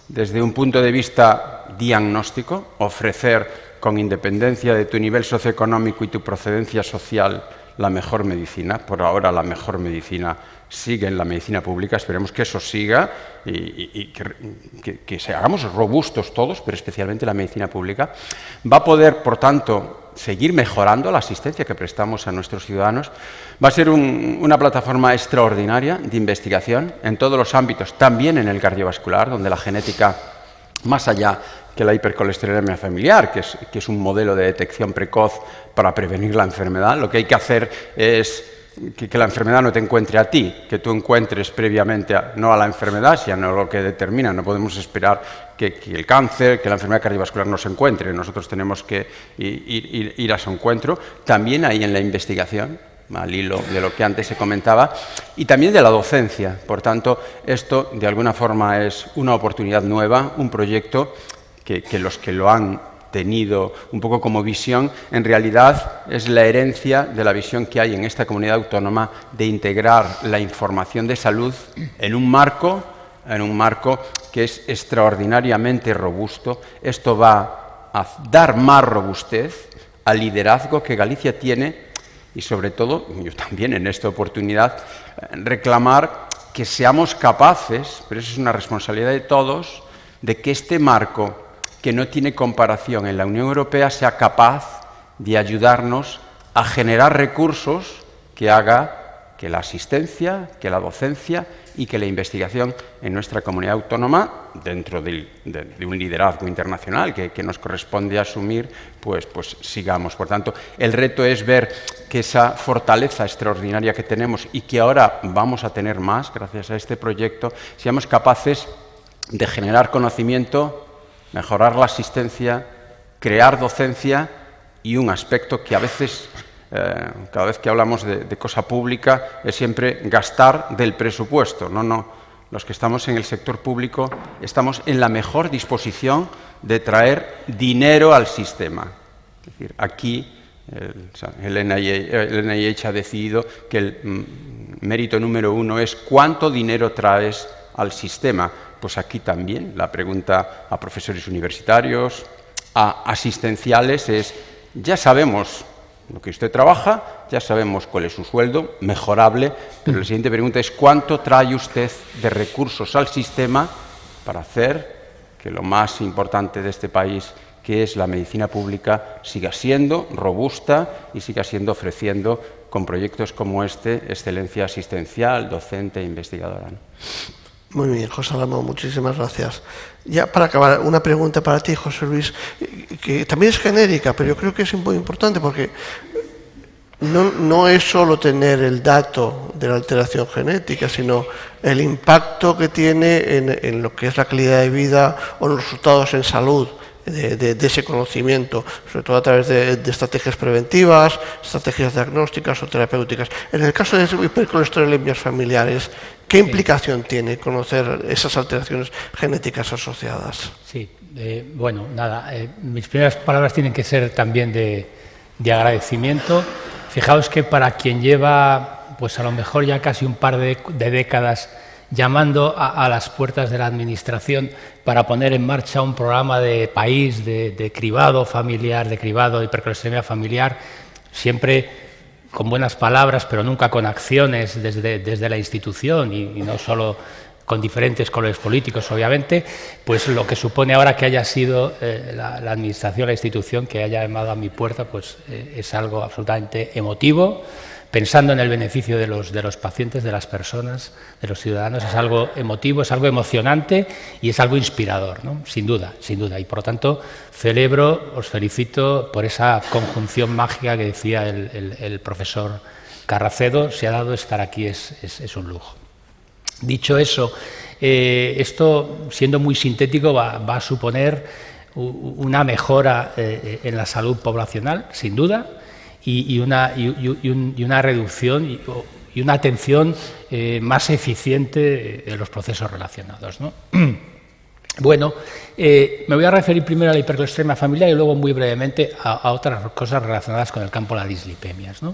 desde un punto de vista diagnóstico, ofrecer con independencia de tu nivel socioeconómico y tu procedencia social la mejor medicina. Por ahora la mejor medicina sigue en la medicina pública, esperemos que eso siga y que hagamos robustos todos, pero especialmente la medicina pública. Va a poder, por tanto, seguir mejorando la asistencia que prestamos a nuestros ciudadanos. Va a ser una plataforma extraordinaria de investigación en todos los ámbitos, también en el cardiovascular, donde la genética, más allá que la hipercolesterolemia familiar, que es un modelo de detección precoz para prevenir la enfermedad, lo que hay que hacer es que la enfermedad no te encuentre a ti, que tú encuentres previamente no a la enfermedad, sino lo que determina. No podemos esperar que el cáncer, que la enfermedad cardiovascular nos encuentre. Nosotros tenemos que ir a su encuentro. También ahí en la investigación, al hilo de lo que antes se comentaba, y también de la docencia. Por tanto, esto de alguna forma es una oportunidad nueva, un proyecto que los que lo han tenido un poco como visión, en realidad es la herencia de la visión que hay en esta comunidad autónoma de integrar la información de salud en un marco que es extraordinariamente robusto. Esto va a dar más robustez al liderazgo que Galicia tiene y, sobre todo, yo también en esta oportunidad, reclamar que seamos capaces, pero eso es una responsabilidad de todos, de que este marco que no tiene comparación en la Unión Europea sea capaz de ayudarnos a generar recursos que haga que la asistencia, que la docencia y que la investigación en nuestra comunidad autónoma, dentro de un liderazgo internacional que nos corresponde asumir, pues sigamos. Por tanto, el reto es ver que esa fortaleza extraordinaria que tenemos y que ahora vamos a tener más gracias a este proyecto, seamos capaces de generar conocimiento, mejorar la asistencia, crear docencia y un aspecto que a veces, cada vez que hablamos de cosa pública, es siempre gastar del presupuesto. No, los que estamos en el sector público estamos en la mejor disposición de traer dinero al sistema. Es decir, aquí el NIH ha decidido que el mérito número 1 es cuánto dinero traes al sistema. Pues aquí también la pregunta a profesores universitarios, a asistenciales es, ya sabemos lo que usted trabaja, ya sabemos cuál es su sueldo, mejorable, pero la siguiente pregunta es, ¿cuánto trae usted de recursos al sistema para hacer que lo más importante de este país, que es la medicina pública, siga siendo robusta y siga siendo ofreciendo, con proyectos como este, excelencia asistencial, docente e investigadora, ¿no? Muy bien, José Ramón, muchísimas gracias. Ya para acabar, una pregunta para ti, José Luis, que también es genérica, pero yo creo que es muy importante porque no es solo tener el dato de la alteración genética, sino el impacto que tiene en lo que es la calidad de vida o los resultados en salud de ese conocimiento, sobre todo a través de estrategias preventivas, estrategias diagnósticas o terapéuticas. En el caso de hipercolesterolemias familiares, ¿qué implicación tiene conocer esas alteraciones genéticas asociadas? Sí, bueno, nada, mis primeras palabras tienen que ser también de agradecimiento. Fijaos que para quien lleva, pues a lo mejor ya casi un par de décadas llamando a las puertas de la Administración para poner en marcha un programa de país de cribado familiar, de cribado de hipercolesterolemia familiar, siempre con buenas palabras, pero nunca con acciones desde la institución y no solo con diferentes colores políticos, obviamente, pues lo que supone ahora que haya sido la Administración, la institución que haya llamado a mi puerta, pues es algo absolutamente emotivo. Pensando en el beneficio de los pacientes, de las personas, de los ciudadanos, es algo emotivo, es algo emocionante y es algo inspirador, ¿no? Sin duda, sin duda. Y por lo tanto, os felicito por esa conjunción mágica que decía el profesor Carracedo. Se ha dado estar aquí, es un lujo. Dicho eso, esto, siendo muy sintético, va a suponer una mejora en la salud poblacional, sin duda, y una reducción y una atención más eficiente de los procesos relacionados, ¿no? Bueno, me voy a referir primero a la hipercolesterolemia familiar y luego muy brevemente a otras cosas relacionadas con el campo de las dislipemias, ¿no?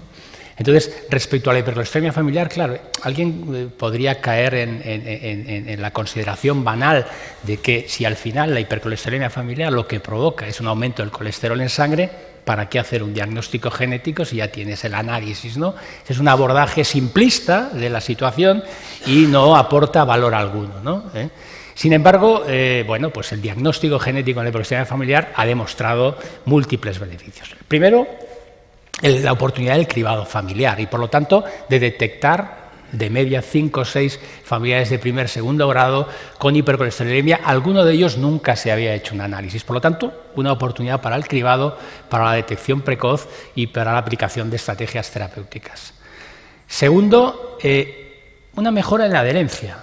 Entonces, respecto a la hipercolesterolemia familiar, claro, alguien podría caer en la consideración banal de que si al final la hipercolesterolemia familiar lo que provoca es un aumento del colesterol en sangre, ¿para qué hacer un diagnóstico genético si ya tienes el análisis, ¿no? Es un abordaje simplista de la situación y no aporta valor alguno, ¿no? Sin embargo, bueno, pues el diagnóstico genético en la hipercolesterolemia familiar ha demostrado múltiples beneficios. Primero, la oportunidad del cribado familiar y, por lo tanto, de detectar de media 5 o 6 familiares de primer, segundo grado con hipercolesterolemia. Alguno de ellos nunca se había hecho un análisis. Por lo tanto, una oportunidad para el cribado, para la detección precoz y para la aplicación de estrategias terapéuticas. Segundo, una mejora en la adherencia.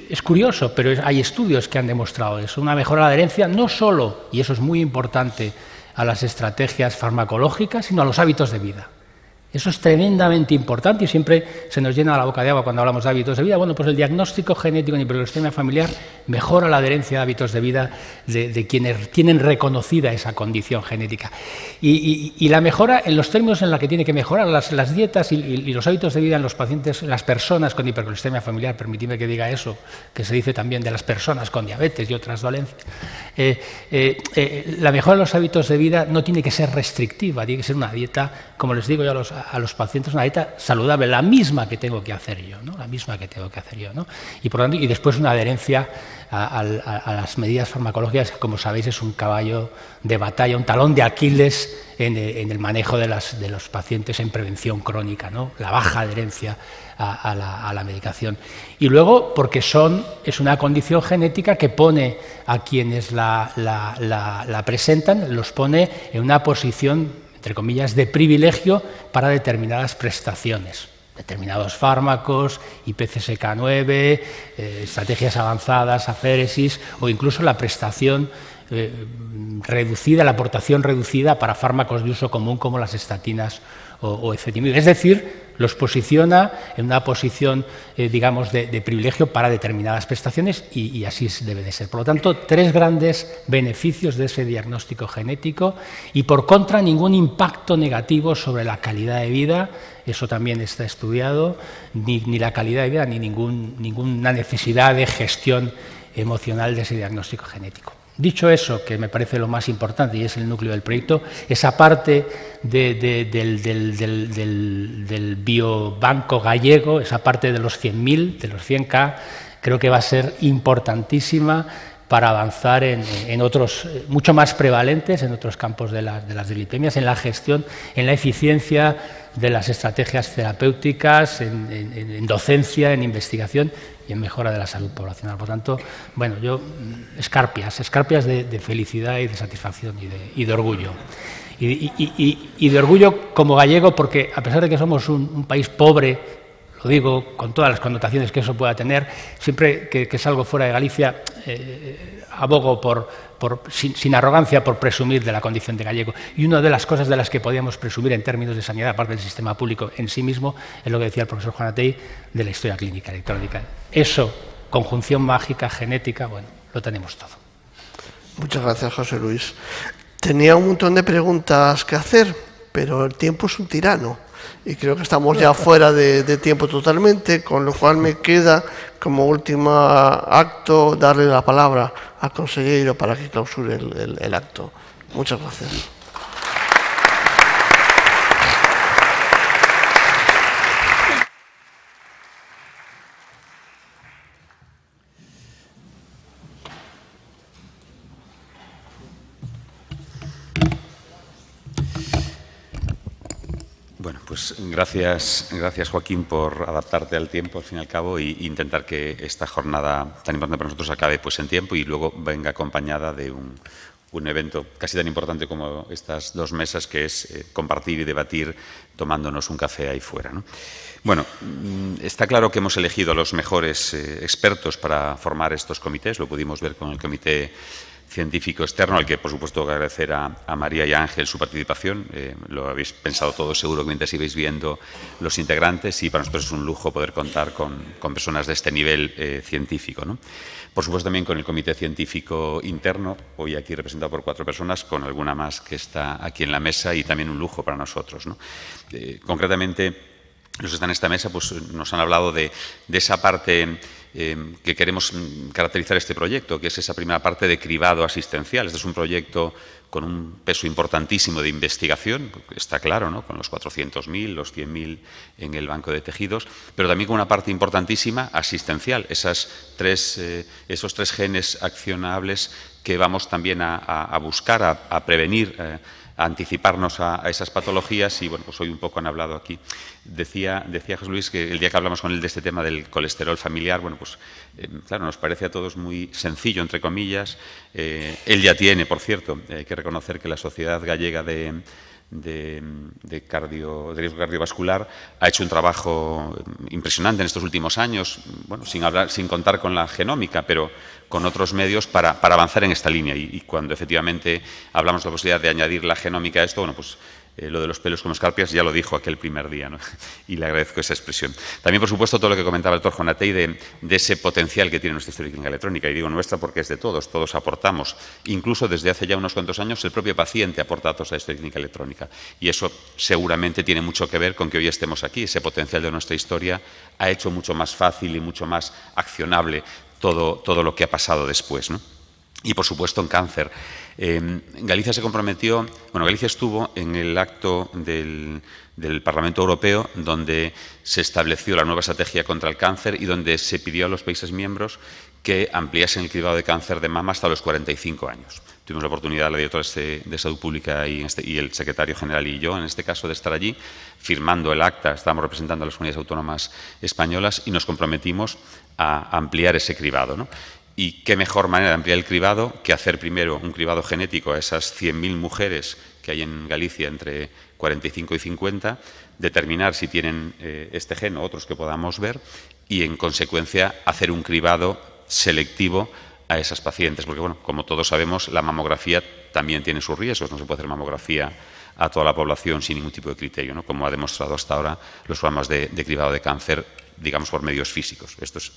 Es curioso, pero hay estudios que han demostrado eso. Una mejora en la adherencia no solo, y eso es muy importante, a las estrategias farmacológicas, sino a los hábitos de vida. Eso es tremendamente importante y siempre se nos llena la boca de agua cuando hablamos de hábitos de vida. Bueno, pues el diagnóstico genético en hipercolesterolemia familiar mejora la adherencia a hábitos de vida de quienes tienen reconocida esa condición genética. Y la mejora en los términos en los que tiene que mejorar las dietas y los hábitos de vida en los pacientes, en las personas con hipercolesterolemia familiar, permitidme que diga eso, que se dice también de las personas con diabetes y otras dolencias. La mejora de los hábitos de vida no tiene que ser restrictiva, tiene que ser una dieta, como les digo yo a los pacientes, una dieta saludable, la misma que tengo que hacer yo, ¿no? La misma que tengo que hacer yo, ¿no? Y por tanto, y después una adherencia a las medidas farmacológicas, que como sabéis es un caballo de batalla, un talón de Aquiles en el manejo de los pacientes en prevención crónica, ¿no? La baja adherencia a la medicación. Y luego, porque es una condición genética que pone a quienes la presentan, los pone en una posición, entre comillas, de privilegio para determinadas prestaciones. Determinados fármacos, IPCSK9, estrategias avanzadas, aféresis o incluso la prestación reducida, la aportación reducida para fármacos de uso común como las estatinas o ezetimibe. Es decir, los posiciona en una posición, digamos, de privilegio para determinadas prestaciones y así debe de ser. Por lo tanto, 3 grandes beneficios de ese diagnóstico genético y, por contra, ningún impacto negativo sobre la calidad de vida, eso también está estudiado, ni la calidad de vida ni ninguna necesidad de gestión emocional de ese diagnóstico genético. Dicho eso, que me parece lo más importante y es el núcleo del proyecto, esa parte del biobanco gallego, esa parte de los 100.000, de los 100K, creo que va a ser importantísima para avanzar en otros, mucho más prevalentes, en otros campos de las dislipemias, en la gestión, en la eficiencia de las estrategias terapéuticas, en docencia, en investigación y en mejora de la salud poblacional. Por tanto, bueno, yo, escarpias de felicidad y de satisfacción y de orgullo. Y de orgullo como gallego, porque a pesar de que somos un país pobre, lo digo con todas las connotaciones que eso pueda tener, siempre que salgo fuera de Galicia abogo sin arrogancia por presumir de la condición de gallego. Y una de las cosas de las que podíamos presumir en términos de sanidad, aparte del sistema público en sí mismo, es lo que decía el profesor Juan Atei de la historia clínica electrónica. Eso, conjunción mágica, genética, bueno, lo tenemos todo. Muchas gracias, José Luis. Tenía un montón de preguntas que hacer, pero el tiempo es un tirano. Y creo que estamos ya fuera de tiempo totalmente, con lo cual me queda como último acto darle la palabra al consejero para que clausure el acto. Muchas gracias. Bueno, pues gracias Joaquín por adaptarte al tiempo, al fin y al cabo, e intentar que esta jornada tan importante para nosotros acabe pues en tiempo y luego venga acompañada de un evento casi tan importante como estas 2 mesas, que es compartir y debatir tomándonos un café ahí fuera, ¿no? Bueno, está claro que hemos elegido a los mejores expertos para formar estos comités, lo pudimos ver con el comité científico externo, al que por supuesto agradecer a María y a Ángel su participación. Lo habéis pensado todo seguro mientras ibais viendo los integrantes, y para nosotros es un lujo poder contar con personas de este nivel científico, ¿no? Por supuesto también con el comité científico interno, hoy aquí representado por 4 personas, con alguna más que está aquí en la mesa, y también un lujo para nosotros, ¿no? Concretamente, los que están en esta mesa pues, nos han hablado de esa parte que queremos caracterizar este proyecto, que es esa primera parte de cribado asistencial. Este es un proyecto con un peso importantísimo de investigación, está claro, ¿no? Con los 400.000, los 100.000 en el banco de tejidos, pero también con una parte importantísima asistencial, esos tres genes accionables que vamos también a buscar, a prevenir, a anticiparnos a esas patologías y, bueno, pues hoy un poco han hablado aquí. Decía José Luis que el día que hablamos con él de este tema del colesterol familiar, bueno, pues claro, nos parece a todos muy sencillo, entre comillas. Él ya tiene, por cierto, hay que reconocer que la Sociedad Gallega de riesgo cardiovascular ha hecho un trabajo impresionante en estos últimos años, bueno, sin contar con la genómica, pero con otros medios para avanzar en esta línea. Y cuando efectivamente hablamos de la posibilidad de añadir la genómica a esto, bueno, pues lo de los pelos como escarpias ya lo dijo aquel primer día, ¿no? Y le agradezco esa expresión. También, por supuesto, todo lo que comentaba el doctor Jonatey de ese potencial que tiene nuestra historia clínica electrónica. Y digo nuestra porque es de todos aportamos. Incluso desde hace ya unos cuantos años el propio paciente aporta datos a la historia clínica electrónica. Y eso seguramente tiene mucho que ver con que hoy estemos aquí. Ese potencial de nuestra historia ha hecho mucho más fácil y mucho más accionable todo lo que ha pasado después, ¿no? Y, por supuesto, en cáncer. Galicia se comprometió, bueno, Galicia estuvo en el acto del Parlamento Europeo donde se estableció la nueva estrategia contra el cáncer y donde se pidió a los países miembros que ampliasen el cribado de cáncer de mama hasta los 45 años. Tuvimos la oportunidad, la directora de Salud Pública y el secretario general y yo, en este caso, de estar allí firmando el acta. Estábamos representando a las comunidades autónomas españolas y nos comprometimos a ampliar ese cribado, ¿no? Y qué mejor manera de ampliar el cribado que hacer primero un cribado genético a esas 100.000 mujeres que hay en Galicia entre 45 y 50, determinar si tienen este gen o otros que podamos ver y, en consecuencia, hacer un cribado selectivo a esas pacientes. Porque, bueno, como todos sabemos, la mamografía también tiene sus riesgos. No se puede hacer mamografía a toda la población sin ningún tipo de criterio, ¿no? Como ha demostrado hasta ahora los programas de cribado de cáncer, digamos, por medios físicos. Esto es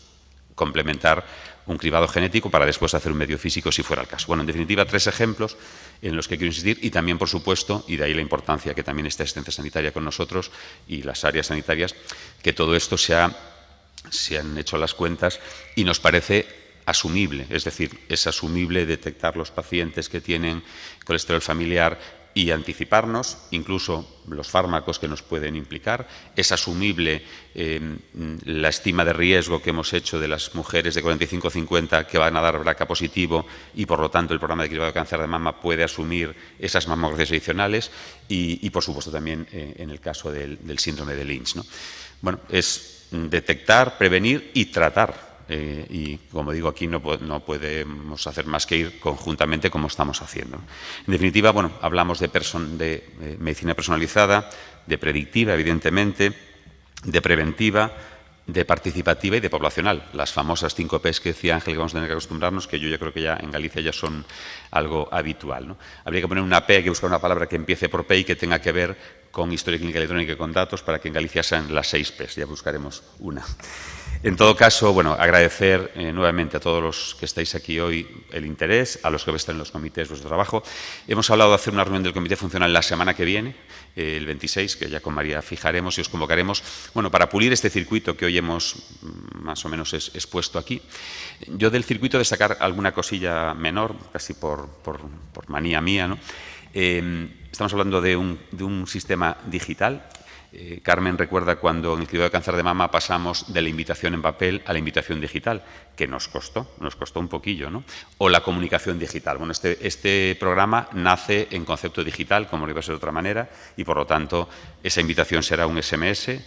complementar un cribado genético para después hacer un medio físico si fuera el caso. Bueno, en definitiva, 3 ejemplos en los que quiero insistir y también, por supuesto, y de ahí la importancia que también esté asistencia sanitaria con nosotros y las áreas sanitarias, que todo esto se han hecho las cuentas y nos parece asumible. Es decir, es asumible detectar los pacientes que tienen colesterol familiar y anticiparnos, incluso los fármacos que nos pueden implicar. Es asumible la estima de riesgo que hemos hecho de las mujeres de 45-50 que van a dar BRCA positivo y, por lo tanto, el programa de cribado de cáncer de mama puede asumir esas mamografías adicionales y por supuesto, también en el caso del síndrome de Lynch, ¿no? Bueno, es detectar, prevenir y tratar. Y, como digo, aquí no podemos hacer más que ir conjuntamente como estamos haciendo. En definitiva, bueno, hablamos de medicina personalizada, de predictiva, evidentemente, de preventiva, de participativa y de poblacional. Las famosas 5 Ps que decía Ángel que vamos a tener que acostumbrarnos, que yo ya creo que ya en Galicia ya son algo habitual, ¿no? Habría que poner una P, hay que buscar una palabra que empiece por P y que tenga que ver con historia clínica electrónica y con datos para que en Galicia sean las 6 Ps. Ya buscaremos una. En todo caso, bueno, agradecer nuevamente a todos los que estáis aquí hoy el interés, a los que están en los comités vuestro trabajo. Hemos hablado de hacer una reunión del comité funcional la semana que viene, el 26, que ya con María fijaremos y os convocaremos, bueno, para pulir este circuito que hoy hemos más o menos expuesto aquí. Yo del circuito destacar alguna cosilla menor, casi por manía mía, ¿no? Estamos hablando de un sistema digital. Carmen recuerda cuando en el cribado de cáncer de mama pasamos de la invitación en papel a la invitación digital, que nos costó un poquillo, ¿no? O la comunicación digital. Bueno, este programa nace en concepto digital, como no iba a ser de otra manera, y por lo tanto esa invitación será un SMS.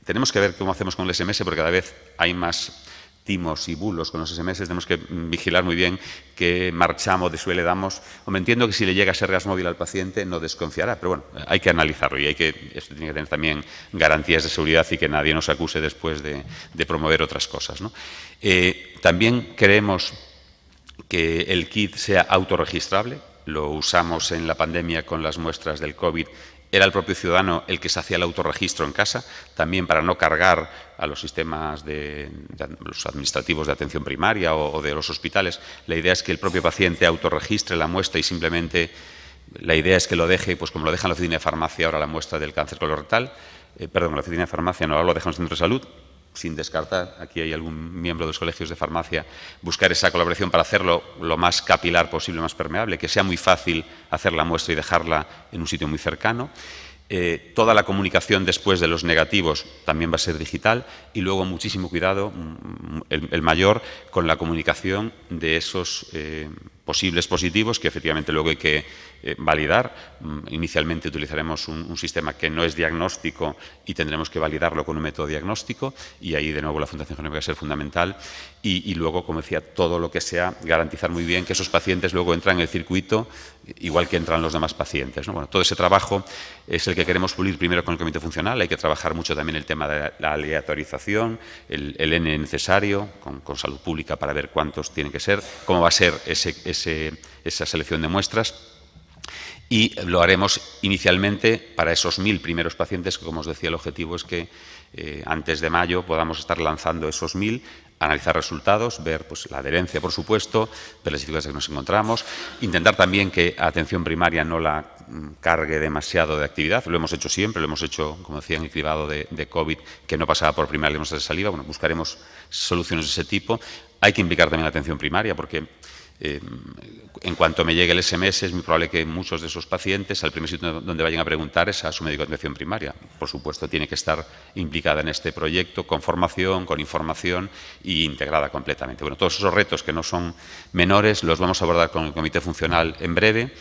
Tenemos que ver cómo hacemos con el SMS porque cada vez hay más timos y bulos con los SMS, tenemos que vigilar muy bien qué marchamo de suele damos. O me entiendo que si le llega Sergas móvil al paciente no desconfiará, pero bueno, hay que analizarlo y esto tiene que tener también garantías de seguridad y que nadie nos acuse después de promover otras cosas, ¿no? También queremos que el kit sea autorregistrable, lo usamos en la pandemia con las muestras del COVID. Era el propio ciudadano el que se hacía el autorregistro en casa, también para no cargar a los sistemas los administrativos de atención primaria o de los hospitales. La idea es que el propio paciente autorregistre la muestra y simplemente la idea es que lo deje, pues como lo deja en la oficina de farmacia ahora la muestra del cáncer colorectal, perdón, la oficina de farmacia no lo dejamos en el centro de salud, sin descartar, aquí hay algún miembro de los colegios de farmacia, buscar esa colaboración para hacerlo lo más capilar posible, más permeable, que sea muy fácil hacer la muestra y dejarla en un sitio muy cercano. Toda la comunicación después de los negativos también va a ser digital y luego muchísimo cuidado, el mayor, con la comunicación de esos posibles positivos que efectivamente luego hay que validar. Inicialmente utilizaremos un sistema que no es diagnóstico y tendremos que validarlo con un método diagnóstico y ahí de nuevo la Fundación Genómica va a ser fundamental y luego, como decía, todo lo que sea garantizar muy bien que esos pacientes luego entran en el circuito igual que entran los demás pacientes, ¿no? Bueno, todo ese trabajo es el que queremos pulir primero con el comité funcional. Hay que trabajar mucho también el tema de la aleatorización, el N necesario, con salud pública para ver cuántos tienen que ser, cómo va a ser esa selección de muestras. Y lo haremos inicialmente para esos 1000 primeros pacientes, que como os decía el objetivo es que antes de mayo podamos estar lanzando esos 1000, analizar resultados, ver pues, la adherencia, por supuesto, ver las dificultades que nos encontramos, intentar también que a atención primaria no la cargue demasiado de actividad. Lo hemos hecho siempre, lo hemos hecho, como decía, en el cribado de COVID, que no pasaba por primaria, muestras de saliva. Bueno, buscaremos soluciones de ese tipo. Hay que implicar también la atención primaria, porque en cuanto me llegue el SMS es muy probable que muchos de esos pacientes al primer sitio donde vayan a preguntar es a su médico de atención primaria. Por supuesto, tiene que estar implicada en este proyecto con formación, con información e integrada completamente. Bueno, todos esos retos que no son menores los vamos a abordar con el comité funcional en breve.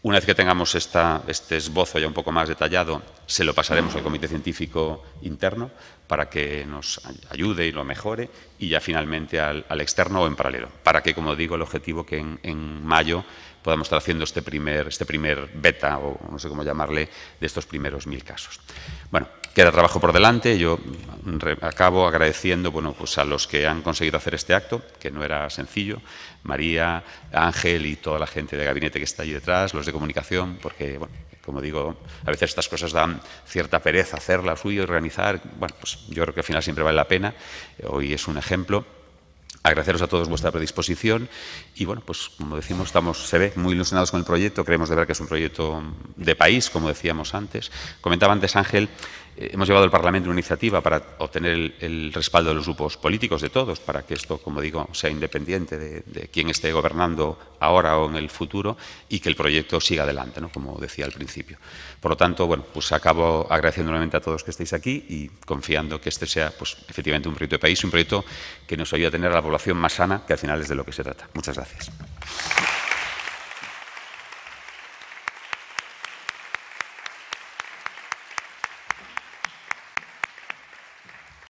Una vez que tengamos este esbozo ya un poco más detallado, se lo pasaremos al comité científico interno para que nos ayude y lo mejore y ya finalmente al externo o en paralelo, para que, como digo, el objetivo que en mayo podamos estar haciendo este primer beta, o no sé cómo llamarle, de estos primeros 1000 casos. Bueno, queda trabajo por delante. Yo acabo agradeciendo pues a los que han conseguido hacer este acto, que no era sencillo, María, Ángel y toda la gente de gabinete que está ahí detrás, los de comunicación, porque, bueno, como digo, a veces estas cosas dan cierta pereza hacerlas, y organizar. Bueno, pues yo creo que al final siempre vale la pena. Hoy es un ejemplo. Agradeceros a todos vuestra predisposición y, bueno, pues como decimos, se ve muy ilusionados con el proyecto. Creemos de verdad que es un proyecto de país, como decíamos antes. Comentaba antes Ángel, hemos llevado al Parlamento una iniciativa para obtener el respaldo de los grupos políticos, de todos, para que esto, como digo, sea independiente de quién esté gobernando ahora o en el futuro y que el proyecto siga adelante, ¿no? Como decía al principio. Por lo tanto, bueno, pues acabo agradeciendo nuevamente a todos que estéis aquí y confiando que este sea, pues, efectivamente un proyecto de país, un proyecto que nos ayude a tener a la población más sana, que al final es de lo que se trata. Muchas gracias.